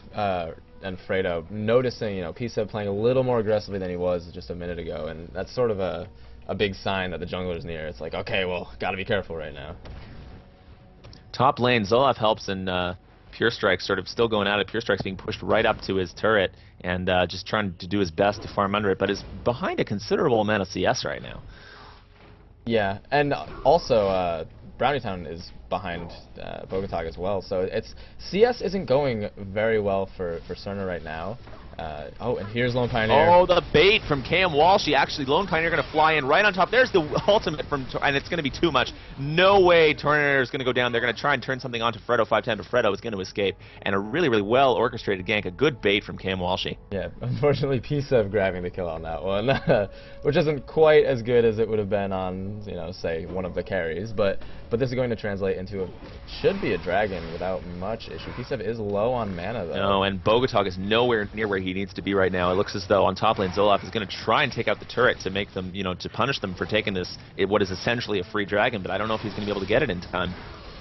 Speaker 1: and Fredo noticing, you know, PSEV playing a little more aggressively than he was just a minute ago, and that's sort of a big sign that the jungler's near. It's like, okay, well, gotta be careful right now.
Speaker 2: Top lane, Zolaf Helps and Pure Strike's sort of still going at it. Pure Strike's being pushed right up to his turret and just trying to do his best to farm under it, but is behind a considerable amount of CS right now.
Speaker 1: Yeah, and also Brownietown is behind Bogotag as well, so CS isn't going very well for Cerner right now. Oh, and here's Lone Pioneer.
Speaker 2: Oh, the bait from Cam Walshy. Actually, Lone Pioneer going to fly in right on top. There's the ultimate from, and it's going to be too much. No way Tornado is going to go down. They're going to try and turn something onto Fredo 510, but Fredo is going to escape. And a really, really well orchestrated gank. A good bait from Cam Walshy.
Speaker 1: Yeah, unfortunately, Pisev grabbing the kill on that one, which isn't quite as good as it would have been on, you know, say one of the carries. But this is going to translate into should be a dragon without much issue. Pisev is low on mana though.
Speaker 2: No, and Bogotag is nowhere near where he needs to be right now. It looks as though on top lane Zoloft is going to try and take out the turret to make them, you know, to punish them for taking this, what is essentially a free dragon, but I don't know if he's going to be able to get it in time.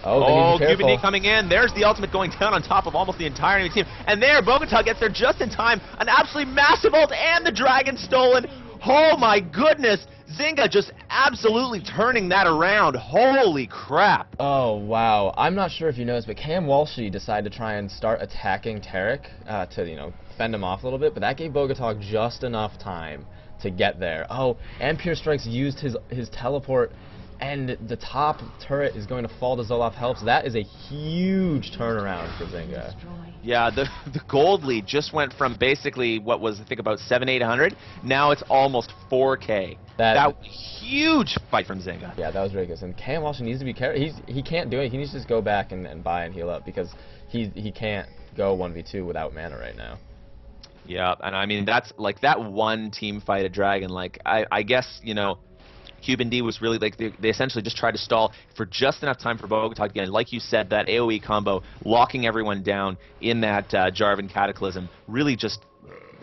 Speaker 1: Oh,
Speaker 2: QBD coming in. There's the ultimate going down on top of almost the entire enemy team. And there, Bogotag gets there just in time. An absolutely massive ult and the dragon stolen. Oh my goodness. Zynga just absolutely turning that around. Holy crap.
Speaker 1: Oh, wow. I'm not sure if you noticed, but Cam Walshy decided to try and start attacking Tarek to, you know, fend him off a little bit, but that gave Bogotag just enough time to get there. Oh, and Pure Strikes used his teleport, and the top turret is going to fall to Zoloft Helps. That is a huge turnaround for Zynga.
Speaker 2: Yeah, the gold lead just went from basically what was, I think, about 700-800. Now it's almost 4K. That was a huge fight from Zynga.
Speaker 1: Yeah, that was ridiculous. And Cam Walsh needs to be careful. He can't do it. He needs to just go back and buy and heal up because he can't go 1v2 without mana right now.
Speaker 2: Yeah, and I mean, that's like that one team fight at Dragon. Like, I guess, you know, Cuban D was really like they essentially just tried to stall for just enough time for Bogotag to get in. Like you said, that AoE combo locking everyone down in that Jarvan Cataclysm really just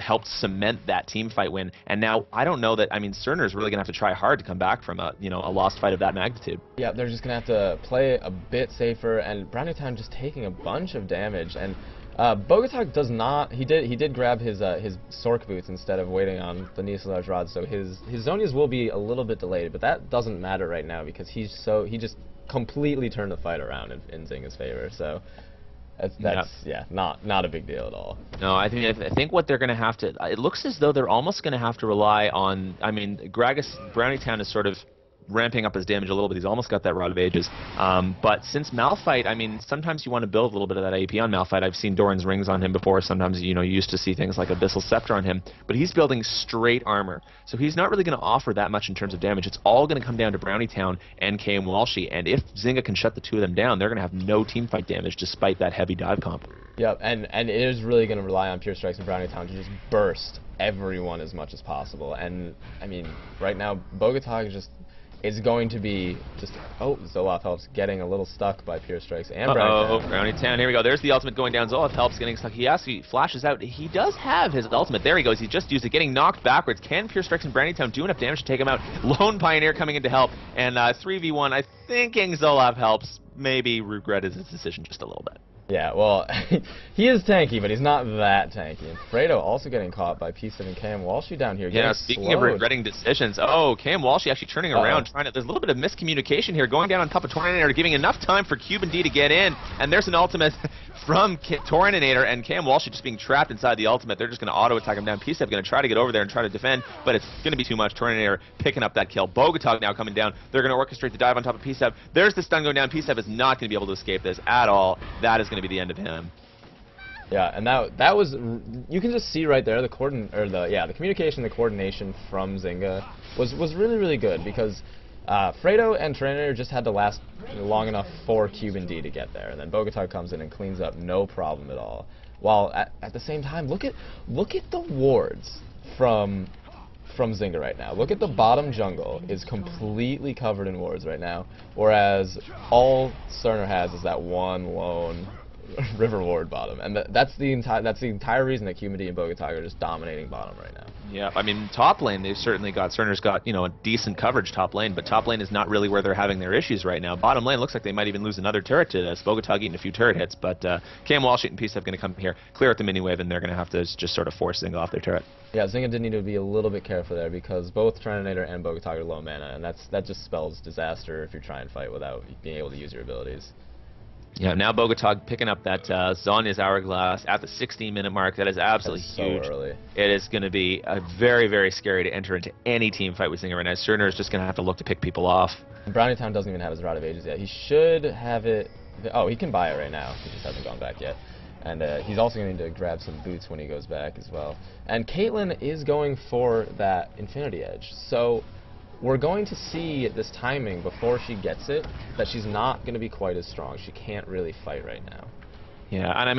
Speaker 2: helped cement that team fight win. And now I don't know that, I mean, Cerner is really gonna have to try hard to come back from a lost fight of that magnitude.
Speaker 1: Yeah, they're just gonna have to play a bit safer, and Brownietown just taking a bunch of damage. And Bogotag does not. He did grab his Sork boots instead of waiting on the Neosolar's rod, so his Zonias will be a little bit delayed, but that doesn't matter right now because he just completely turned the fight around in Zynga's favor. So that's not a big deal at all.
Speaker 2: No, I think what they're going to have to. It looks as though they're almost going to have to rely on. I mean, Brownietown is sort of ramping up his damage a little bit. He's almost got that Rod of Ages. But since Malphite, I mean, sometimes you want to build a little bit of that AP on Malphite. I've seen Doran's rings on him before. Sometimes, you used to see things like Abyssal Scepter on him. But he's building straight armor. So he's not really going to offer that much in terms of damage. It's all going to come down to Brownietown and KM Walshy. And if Zynga can shut the two of them down, they're going to have no teamfight damage despite that heavy dive comp.
Speaker 1: Yep, and it is really going to rely on Pure Strikes and Brownietown to just burst everyone as much as possible. And, I mean, right now, Bogotag is going to be just... Oh, Zoloft Helps getting a little stuck by Pure Strikes and Brownietown.
Speaker 2: Brownietown, here we go. There's the ultimate going down. Zoloft Helps getting stuck. He actually flashes out. He does have his ultimate. There he goes. He just used it, getting knocked backwards. Can Pure Strikes and Brownietown do enough damage to take him out? Lone Pioneer coming in to help. And 3v1, I thinking Zoloft Helps maybe regretted his decision just a little bit.
Speaker 1: Yeah, well, he is tanky, but he's not that tanky. And Fredo also getting caught by P7 and Cam Walshy down here.
Speaker 2: Yeah, speaking of regretting decisions, Cam Walshy actually turning around, there's a little bit of miscommunication here, going down on top of Torninator, giving enough time for Cuban D to get in, and there's an ultimate from Torninator, and Cam Walshy just being trapped inside the ultimate. They're just going to auto-attack him down. P7 going to try to get over there and try to defend, but it's going to be too much. Torninator picking up that kill. Bogotag now coming down. They're going to orchestrate the dive on top of P7. There's the stun going down. P7 is not going to be able to escape this at all. That is going to be the end of him.
Speaker 1: Yeah, and that was, you can just see right there the communication, the coordination from Zynga was really, really good because Fredo and Cerner just had to last long enough for Cuban D to get there, and then Bogotag comes in and cleans up no problem at all. While at the same time, look at the wards from Zynga right now. Look at the bottom jungle is completely covered in wards right now, whereas all Cerner has is that one lone river ward bottom, and that's the entire reason that Cuban D and Bogotag are just dominating bottom right now.
Speaker 2: Yeah, I mean, top lane, they've certainly got, Cerner's got, a decent coverage top lane, but top lane is not really where they're having their issues right now. Bottom lane looks like they might even lose another turret to this. Bogotag eating a few turret hits, but Cam Walsh and P7 going to come here, clear out the mini wave, and they're going to have to just sort of force Zynga off their turret.
Speaker 1: Yeah, Zynga did need to be a little bit careful there because both Torninator and Bogotag are low mana, and that just spells disaster if you're trying to fight without being able to use your abilities.
Speaker 2: Yeah, now Bogotog picking up that Zonya's Hourglass at the 16-minute mark. That is absolutely huge.
Speaker 1: So early.
Speaker 2: It is going to be very, very scary to enter into any team fight with Zynga right now. Cerner is just going to have to look to pick people off.
Speaker 1: Brownietown doesn't even have his Rod of Ages yet. He should have it. Oh, he can buy it right now. He just hasn't gone back yet. And he's also going to need to grab some boots when he goes back as well. And Caitlyn is going for that Infinity Edge. So we're going to see this timing before she gets it, that she's not going to be quite as strong. She can't really fight right now.
Speaker 2: Yeah, and I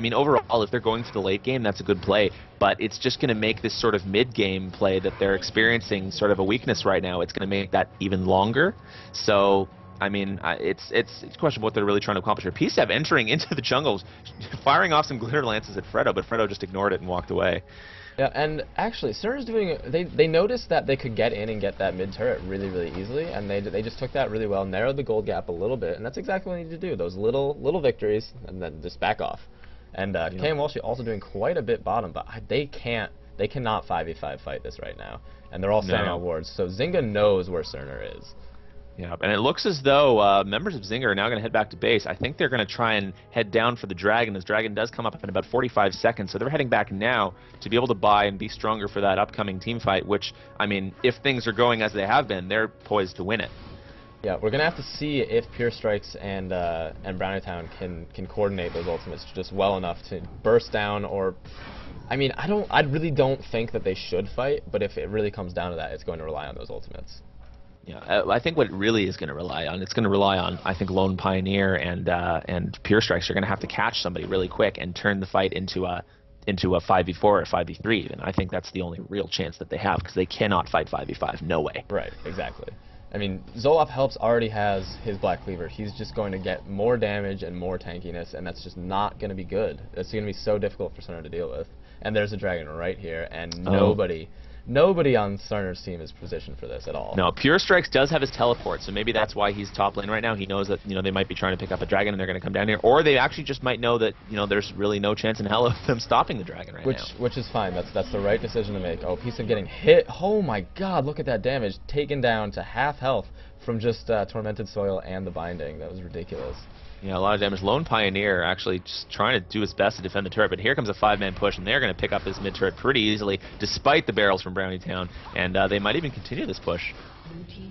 Speaker 2: mean, overall, if they're going for the late game, that's a good play. But it's just going to make this sort of mid-game play that they're experiencing sort of a weakness right now. It's going to make that even longer. So, I mean, it's a question of what they're really trying to accomplish here. P7 entering into the jungles, firing off some glitter lances at Fredo, but Fredo just ignored it and walked away.
Speaker 1: Yeah, and actually, Cerner's doing. They noticed that they could get in and get that mid turret really, really easily, and they just took that really well, narrowed the gold gap a little bit, and that's exactly what they need to do. Those little victories, and then just back off. And KM Walsh also doing quite a bit bottom, but they cannot 5v5 fight this right now, and they're all standing on wards. So Zynga knows where Cerner is.
Speaker 2: Yeah, and it looks as though members of Zynga are now going to head back to base. I think they're going to try and head down for the Dragon, as Dragon does come up in about 45 seconds. So they're heading back now to be able to buy and be stronger for that upcoming team fight, which, I mean, if things are going as they have been, they're poised to win it.
Speaker 1: Yeah, we're going to have to see if Pure Strikes and Brownietown can coordinate those ultimates just well enough to burst down, or... I mean, I really don't think that they should fight, but if it really comes down to that, it's going to rely on those ultimates.
Speaker 2: Yeah, I think what it really is going to rely on, it's going to rely on, I think, Lone Pioneer and Pure Strikes are going to have to catch somebody really quick and turn the fight into a 5v4 or 5v3 even. I think that's the only real chance that they have, because they cannot fight 5v5. No way.
Speaker 1: Right, exactly. I mean, Zoloft Helps already has his Black Cleaver. He's just going to get more damage and more tankiness, and that's just not going to be good. It's going to be so difficult for Cerner to deal with. And there's a Dragon right here, and nobody on Cerner's team is positioned for this at all.
Speaker 2: No, Pure Strikes does have his teleport, so maybe that's why he's top lane right now. He knows that, you know, they might be trying to pick up a Dragon and they're going to come down here, or they actually just might know that, you know, there's really no chance in hell of them stopping the Dragon right now.
Speaker 1: Which is fine. That's the right decision to make. Oh, P7 getting hit. Oh my God, look at that damage. Taken down to half health from just Tormented Soil and the Binding. That was ridiculous.
Speaker 2: Yeah, a lot of damage. Lone Pioneer actually just trying to do his best to defend the turret, but here comes a 5-man push, and they're going to pick up this mid-turret pretty easily, despite the barrels from Brownietown, and they might even continue this push.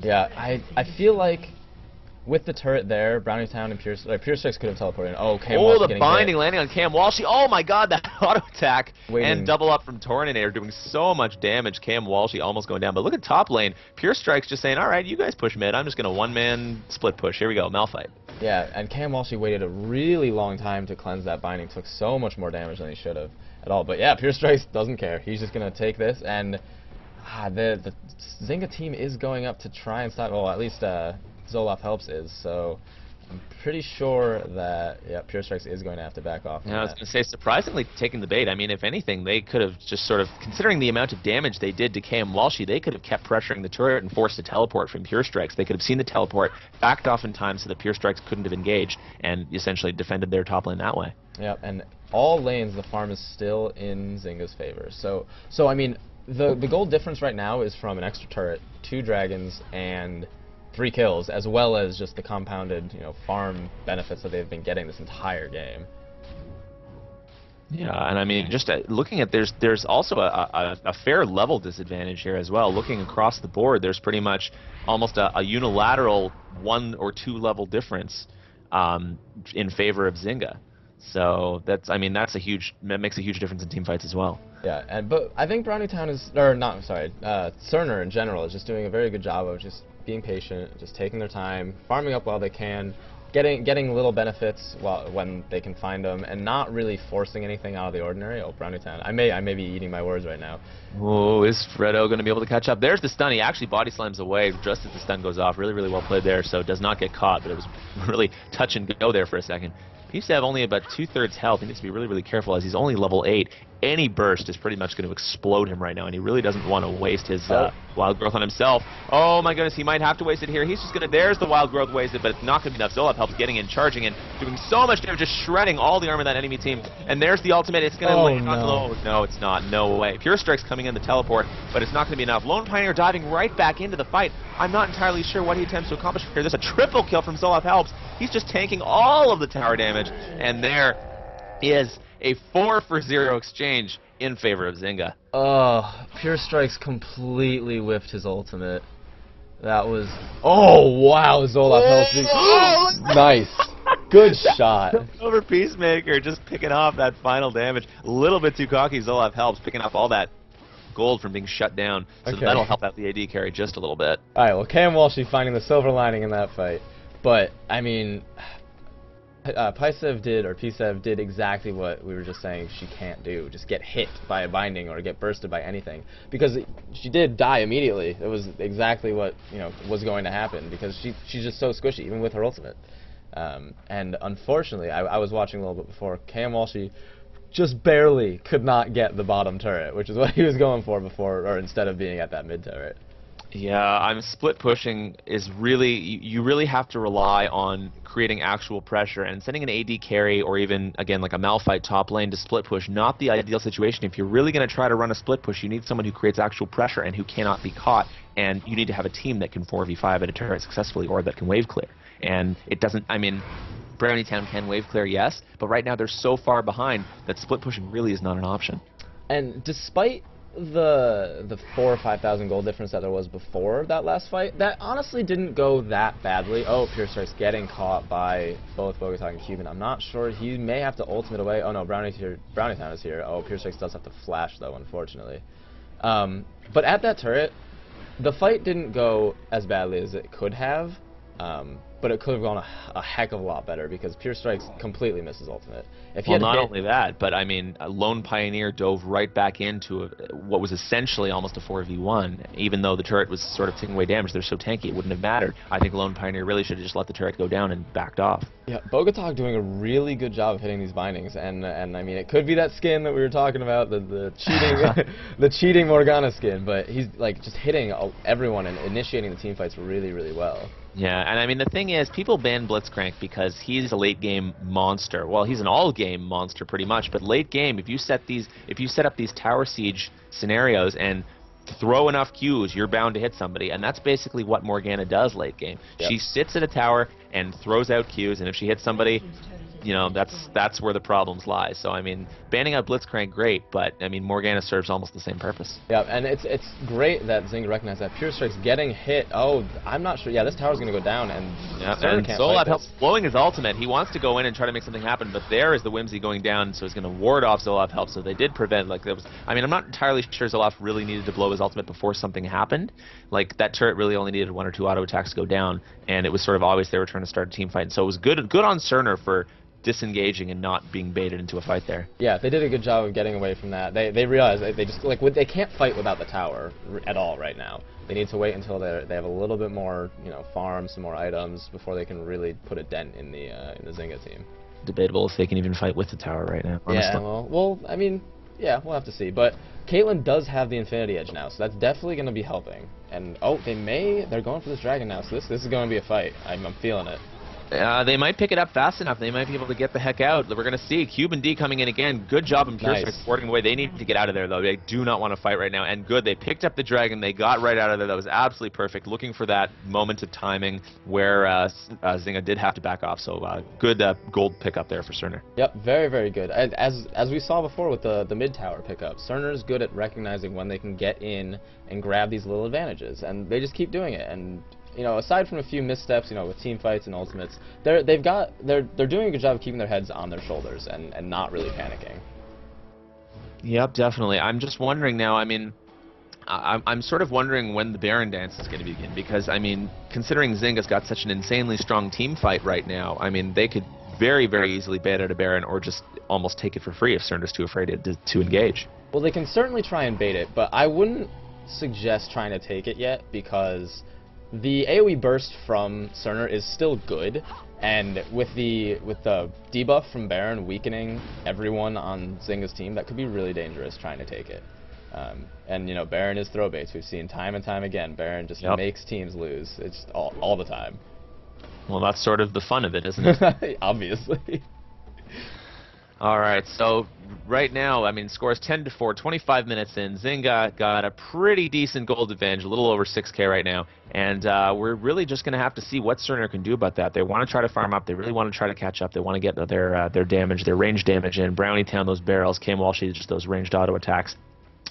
Speaker 1: Yeah, I feel like with the turret there, Brownietown and Pure Strikes could have teleported in. Oh,
Speaker 2: the Binding landing on Cam Walshy. Oh my God, that auto attack and double up from Torninator doing so much damage. Cam Walshy almost going down, but look at top lane. Pure Strikes just saying, all right, you guys push mid. I'm just going to one-man split push. Here we go, Malphite.
Speaker 1: Yeah, and Cam Walshy waited a really long time to cleanse that Binding. Took so much more damage than he should have at all. But yeah, Pure Strikes doesn't care. He's just going to take this, and the Zynga team is going up to try and stop. Well, at least Zoloft Helps is. So I'm pretty sure that Pure Strikes is going to have to back off.
Speaker 2: Yeah, I was going to say, surprisingly taking the bait. I mean, if anything, they could have just sort of, considering the amount of damage they did to Cam Walshy, they could have kept pressuring the turret and forced a teleport from Pure Strikes. They could have seen the teleport, backed off in time so that Pure Strikes couldn't have engaged, and essentially defended their top lane that way.
Speaker 1: Yep, and all lanes, the farm is still in Zynga's favor. So I mean, the gold difference right now is from an extra turret, 2 dragons, and 3 kills, as well as just the compounded, farm benefits that they've been getting this entire game.
Speaker 2: Yeah, and I mean, just looking at, there's also a fair level disadvantage here as well. Looking across the board, there's pretty much almost a unilateral 1 or 2 level difference in favor of Zynga. So that makes a huge difference in team fights as well.
Speaker 1: Yeah, but I think Brownietown Cerner in general is just doing a very good job of just being patient, just taking their time, farming up while they can, getting little benefits when they can find them, and not really forcing anything out of the ordinary. Oh, Brownietown. I may be eating my words right now.
Speaker 2: Oh, is Fredo going to be able to catch up? There's the stun. He actually body slams away just as the stun goes off. Really, really well played there, so does not get caught, but it was really touch and go there for a second. He used to have only about 2/3 health. He needs to be really, really careful, as he's only level 8. any burst is pretty much going to explode him right now, and he really doesn't want to waste his wild growth on himself. Oh my goodness, he might have to waste it here. He's just going to, there's the wild growth wasted, but it's not going to be enough. Zolaf helps getting in, charging in, doing so much damage, just shredding all the armor of that enemy team. And there's the ultimate. It's going to land on low. No, it's not. No way. Pure Strike's coming in the teleport, but it's not going to be enough. Lone Pioneer diving right back into the fight. I'm not entirely sure what he attempts to accomplish here. There's a triple kill from Zolaf helps. He's just tanking all of the tower damage, and there is a 4-for-0 exchange in favor of Zynga.
Speaker 1: Oh, Pure Strike's completely whiffed his ultimate. That was... Oh, wow, Zolaf helps. Nice. Good shot.
Speaker 2: Over Peacemaker, just picking off that final damage. A little bit too cocky. Zolaf helps, picking up all that gold from being shut down. So that'll help out the AD carry just a little bit.
Speaker 1: Alright, well, Cam Walshy finding the silver lining in that fight. But, I mean... Psev did exactly what we were just saying she can't do. Just get hit by a binding or get bursted by anything. Because she did die immediately. It was exactly what, you know, was going to happen, because she's just so squishy, even with her ultimate. And unfortunately, I was watching a little bit before, Cam Walshy just barely could not get the bottom turret, which is what he was going for before, or instead of being at that mid turret.
Speaker 2: Yeah, split pushing is really, you really have to rely on creating actual pressure, and sending an AD carry or even, again, like a Malphite top lane to split push, not the ideal situation. If you're really going to try to run a split push, you need someone who creates actual pressure and who cannot be caught, and you need to have a team that can 4v5 at a turret successfully, or that can wave clear. And it doesn't, I mean, Brownietown can wave clear, yes, but right now they're so far behind that split pushing really is not an option.
Speaker 1: And despite the 4,000 or 5,000 gold difference that there was before that last fight, that honestly didn't go that badly. Oh, Pure Strike's getting caught by both Bogota and Cuban. I'm not sure. He may have to ultimate away. Oh no, Brownietown is here. Oh, Pure Strike does have to flash though, unfortunately. But at that turret, the fight didn't go as badly as it could have. But it could have gone a heck of a lot better, because Pure Strike's completely missed his ultimate. If he
Speaker 2: well, not only that, but I mean, Lone Pioneer dove right back into what was essentially almost a 4v1. Even though the turret was sort of taking away damage, they're so tanky it wouldn't have mattered. I think Lone Pioneer really should have just let the turret go down and backed off.
Speaker 1: Yeah, Bogota doing a really good job of hitting these bindings, and I mean, it could be that skin that we were talking about, the cheating, the cheating Morgana skin, but he's like just hitting everyone and initiating the team fights really, really well.
Speaker 2: Yeah, and I mean, the thing is, people ban Blitzcrank because he's a late-game monster. Well, he's an all-game monster pretty much, but late game, if you set up these tower siege scenarios and throw enough Qs, you're bound to hit somebody, and that's basically what Morgana does late game. Yep. She sits at a tower and throws out Qs, and if she hits somebody, you know, that's where the problems lie. So I mean, banning out Blitzcrank, great, but I mean, Morgana serves almost the same purpose.
Speaker 1: Yeah, and it's great that Zynga recognized that. Pure Strike's getting hit. Oh, I'm not sure. Yeah, this tower's gonna go down, and
Speaker 2: and Zolaf helps blowing his ultimate. He wants to go in and try to make something happen, but there is the Whimsy going down, so he's gonna ward off Zolaf help. So they did prevent, like, there was. I mean, I'm not entirely sure Zolaf really needed to blow his ultimate before something happened. Like, that turret really only needed 1 or 2 auto attacks to go down, and it was sort of obvious they were trying to start a team fight. And so it was good on Cerner for disengaging and not being baited into a fight there.
Speaker 1: Yeah, they did a good job of getting away from that. They realized they just, like, they can't fight without the tower at all right now. They need to wait until they have a little bit more, you know, farm, some more items before they can really put a dent in the Zynga team.
Speaker 2: Debatable if they can even fight with the tower right now, honestly.
Speaker 1: Yeah, well, I mean, yeah, we'll have to see. But Caitlyn does have the Infinity Edge now, so that's definitely going to be helping. And oh, they're going for this dragon now, so this is going to be a fight. I'm feeling it.
Speaker 2: They might pick it up fast enough. They might be able to get the heck out. We're going to see Cuban D coming in again. Good job in Pure Strike supporting away. They need to get out of there, though. They do not want to fight right now. And good, they picked up the dragon. They got right out of there. That was absolutely perfect. Looking for that moment of timing where Zynga did have to back off. So good gold pickup there for Cerner.
Speaker 1: Yep, very, very good. As we saw before with the mid-tower pickup, Cerner's good at recognizing when they can get in and grab these little advantages. And they just keep doing it. And you know, aside from a few missteps, you know, with team fights and ultimates, they're doing a good job of keeping their heads on their shoulders and not really panicking.
Speaker 2: Yep, definitely. I'm just wondering now, I mean, I'm sort of wondering when the Baron dance is going to begin, because, I mean, considering Zynga's got such an insanely strong team fight right now, I mean, they could very, very easily bait out a Baron or just almost take it for free if Cerner's too afraid to engage.
Speaker 1: Well, they can certainly try and bait it, but I wouldn't suggest trying to take it yet, because the AoE burst from Cerner is still good, And with the debuff from Baron weakening everyone on Zynga's team, that could be really dangerous trying to take it. And you know, Baron is throw baits. We've seen time and time again. Baron just makes teams lose. It's all the time.
Speaker 2: Well, that's sort of the fun of it, isn't it?
Speaker 1: Obviously.
Speaker 2: All right, so right now, I mean, scores 10-4, 25 minutes in. Zynga got a pretty decent gold advantage, a little over 6K right now, and we're really just going to have to see what Cerner can do about that. They want to try to farm up. They really want to try to catch up. They want to get their damage, their range damage in. Brownietown, those barrels, KameWalshi, just those ranged auto attacks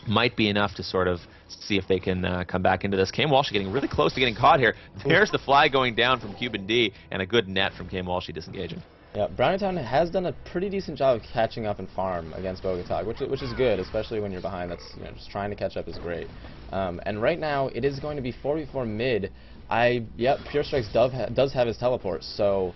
Speaker 2: might be enough to sort of see if they can come back into this. KameWalshi getting really close to getting caught here. There's the fly going down from Cuban D, and a good net from KameWalshi disengaging.
Speaker 1: Yeah, Brownietown has done a pretty decent job of catching up in farm against Bogota, which is good, especially when you're behind. That's, you know, just trying to catch up is great. And right now it is going to be 4v4 mid. Pure Strikes does have his teleport, so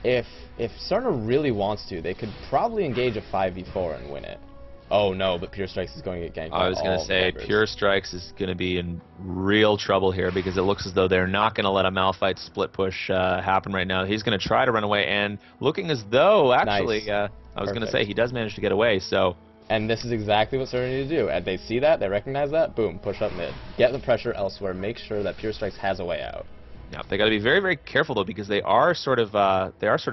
Speaker 1: if Cerner really wants to, they could probably engage a 5v4 and win it. Oh no, but Pure Strikes is going to get ganked.
Speaker 2: I was going to say, Pure Strikes is going to be in real trouble here because it looks as though they're not going to let a Malphite split push happen right now. He's going to try to run away, and looking as though, actually,
Speaker 1: nice.
Speaker 2: I was going to say, he does manage to get away, so...
Speaker 1: And this is exactly what Cerner need to do. And they see that, they recognize that, boom, push up mid. Get the pressure elsewhere, make sure that Pure Strikes has a way out.
Speaker 2: Yeah, they got to be very, very careful though, because they are sort of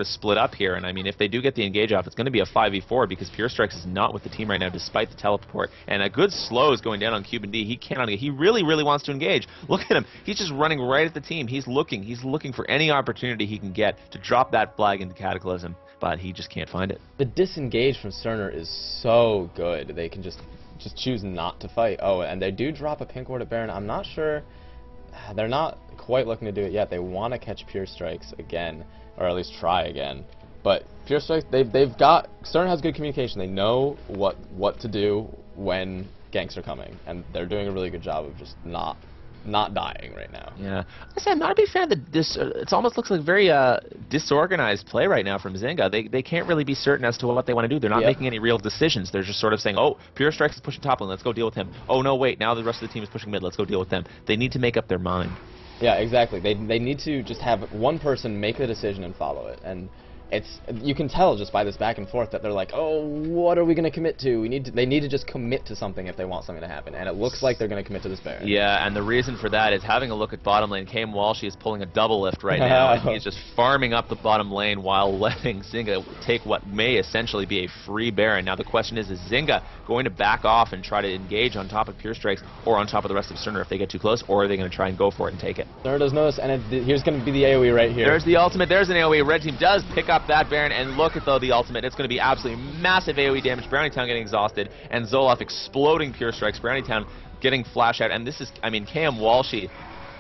Speaker 2: split up here. And I mean, if they do get the engage off, it's going to be a 5v4 because Pure Strikes is not with the team right now, despite the teleport. And a good slow is going down on Cuban D. He cannot. He really, really wants to engage. Look at him. He's just running right at the team. He's looking for any opportunity he can get to drop that flag into Cataclysm, but he just can't find it.
Speaker 1: The disengage from Cerner is so good. They can just choose not to fight. Oh, and they do drop a pink ward at Baron. I'm not sure. They're not quite looking to do it yet. They want to catch Pure Strikes again, or at least try again. But Pure Strikes, they've got, Cerner has good communication. They know what to do when ganks are coming, and they're doing a really good job of just not dying right now.
Speaker 2: Yeah, I'm not a big fan of this. It almost looks like very disorganized play right now from Zynga. They can't really be certain as to what they want to do. They're not making any real decisions. They're just sort of saying, oh, Pure Strikes is pushing top lane, let's go deal with him. Oh no, wait, now the rest of the team is pushing mid, let's go deal with them. They need to make up their mind.
Speaker 1: Yeah, exactly. They need to just have one person make the decision and follow it. And you can tell just by this back and forth that they're like, oh, what are we going to commit to? They need to just commit to something if they want something to happen, and it looks like they're going to commit to this Baron.
Speaker 2: Yeah, and the reason for that is having a look at bottom lane. KameWalshi is pulling a double lift right now, and he's just farming up the bottom lane while letting Zynga take what may essentially be a free Baron. Now the question is Zynga going to back off and try to engage on top of Pure Strikes or on top of the rest of Cerner if they get too close, or are they going to try and go for it and take it?
Speaker 1: Cerner does notice, and here's going to be the AoE right here.
Speaker 2: There's the ultimate, there's an AoE. Red team does pick up that Baron, and look at the ultimate. It's going to be absolutely massive AoE damage. Brownietown getting exhausted, and Zoloff exploding Pure Strikes. Brownietown getting flash out, and this is, I mean, KameWalshi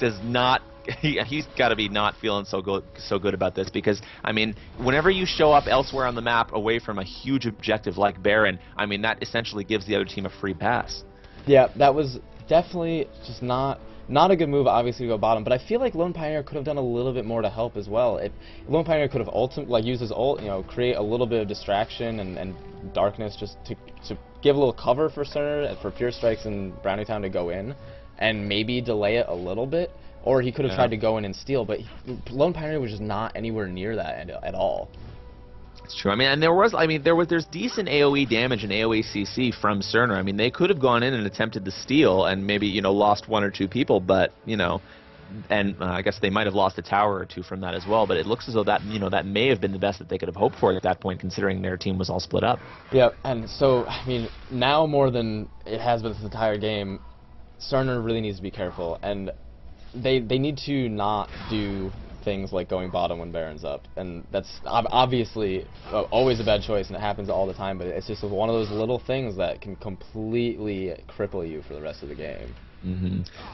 Speaker 2: does not, he's got to be not feeling so good about this, because, I mean, whenever you show up elsewhere on the map away from a huge objective like Baron, I mean, that essentially gives the other team a free pass.
Speaker 1: Yeah, that was definitely just not a good move, obviously, to go bottom, but I feel like Lone Pioneer could have done a little bit more to help as well. Lone Pioneer could have used his ult, you know, create a little bit of distraction and darkness just to give a little cover for Cerner, for Pure Strikes and Brownietown to go in, and maybe delay it a little bit, or he could have tried to go in and steal, but Lone Pioneer was just not anywhere near that at all.
Speaker 2: It's true. I mean, and there's decent AoE damage and AoE CC from Cerner. I mean, they could have gone in and attempted the steal and maybe, you know, lost one or two people, but, you know, and I guess they might have lost a tower or two from that as well, but it looks as though that, you know, that may have been the best that they could have hoped for at that point, considering their team was all split up.
Speaker 1: Yeah, and so, I mean, now more than it has been this entire game, Cerner really needs to be careful, and they need to not do things like going bottom when Baron's up, and that's obviously always a bad choice, and it happens all the time, but it's just one of those little things that can completely cripple you for the rest of the game.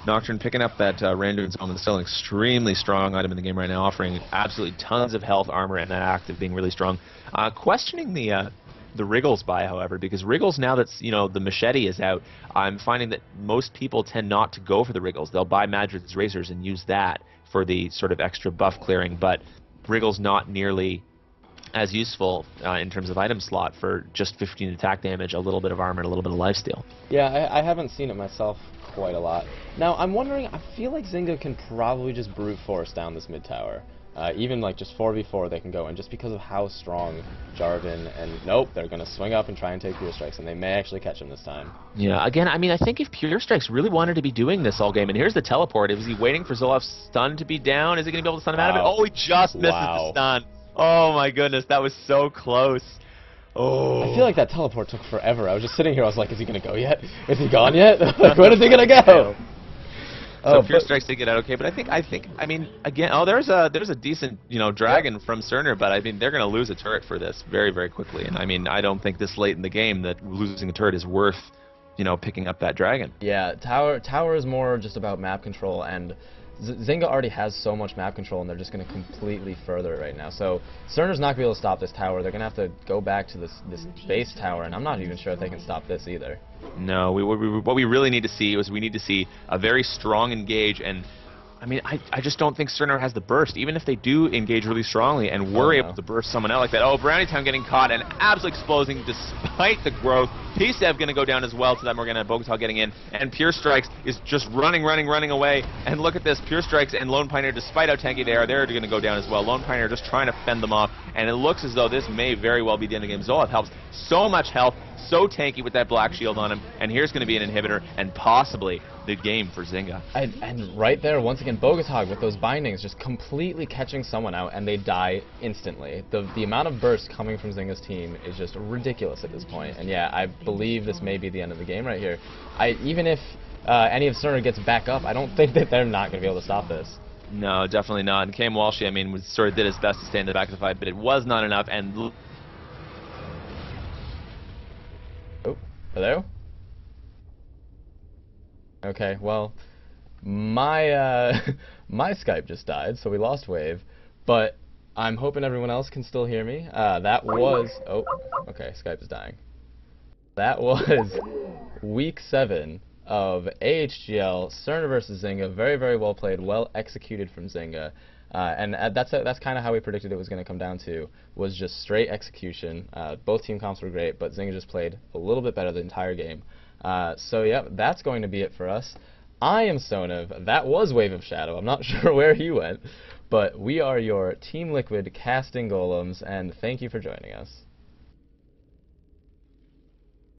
Speaker 2: Nocturne picking up that Randuin's Home, is still an extremely strong item in the game right now, offering absolutely tons of health, armor, and that active being really strong. Questioning the Wriggles buy, however, because Wriggles, now that's, you know, the machete is out, I'm finding that most people tend not to go for the Wriggles. They'll buy Madrid's Razors and use that for the sort of extra buff clearing, but Wriggles not nearly as useful in terms of item slot for just 15 attack damage, a little bit of armor, and a little bit of lifesteal.
Speaker 1: Yeah, I haven't seen it myself quite a lot. Now, I'm wondering, I feel like Zynga can probably just brute force down this mid tower. Even like just 4v4 they can go in just because of how strong Jarvan and nope, they're going to swing up and try and take Pure Strikes, and they may actually catch him this time.
Speaker 2: Yeah, again, I mean, I think if Pure Strikes really wanted to be doing this all game, and here's the teleport, is he waiting for Zolof's stun to be down? Is he going to be able to stun him out of it? Oh, he just misses the stun. Oh my goodness, that was so close. Oh.
Speaker 1: I feel like that teleport took forever. I was just sitting here, I was like, is he going to go yet? Is he gone yet? Like, when is he going to go?
Speaker 2: So Pure Strikes did get out okay, but I mean, again, there's a decent, dragon from Cerner, but I mean, they're going to lose a turret for this very, very quickly, and I mean, I don't think this late in the game that losing a turret is worth, picking up that dragon.
Speaker 3: Yeah, tower is more just about map control, and Zynga already has so much map control, and they're just going to completely further it right now. So Cerner's not going to be able to stop this tower. They're going to have to go back to this base tower, and I'm not even sure if they can stop this either.
Speaker 2: No, what we really need to see is we need to see a very strong engage, and I mean, I just don't think Cerner has the burst. Even if they do engage really strongly and were able to burst someone out like that. Oh, Brownie Time getting caught and absolutely exploding despite the growth. P-Sev going to go down as well to that Morgana. Bogota getting in. And Pure Strikes is just running away. And look at this. Pure Strikes and Lone Pioneer, despite how tanky they are, they're going to go down as well. Lone Pioneer just trying to fend them off. And it looks as though this may very well be the end of the game. Zolov helps so much health, so tanky with that black shield on him. And here's going to be an inhibitor and possibly the game for Zynga.
Speaker 3: And right there, once again, Bogota with those bindings just completely catching someone out, and they die instantly. The amount of burst coming from Zynga's team is just ridiculous at this point. And yeah, I believe this may be the end of the game right here. Even if any of Cerner gets back up, I don't think that they're not going to be able to stop this.
Speaker 2: No, definitely not. And Cam Walshy, I mean, sort of did his best to stay in the back of the fight, but it was not enough. And
Speaker 3: oh, hello? Okay, well, my my Skype just died, so we lost Wave, but I'm hoping everyone else can still hear me. That was, oh, okay, Skype is dying. That was week 7 of AHGL, Cerner versus Zynga. Very, very well played, well executed from Zynga. And that's kind of how we predicted it was going to come down to, was just straight execution. Both team comps were great, but Zynga just played a little bit better the entire game. So yeah, that's going to be it for us. I am Soniv. That was WaveofShadow. I'm not sure where he went, but we are your Team Liquid casting golems, and thank you for joining us.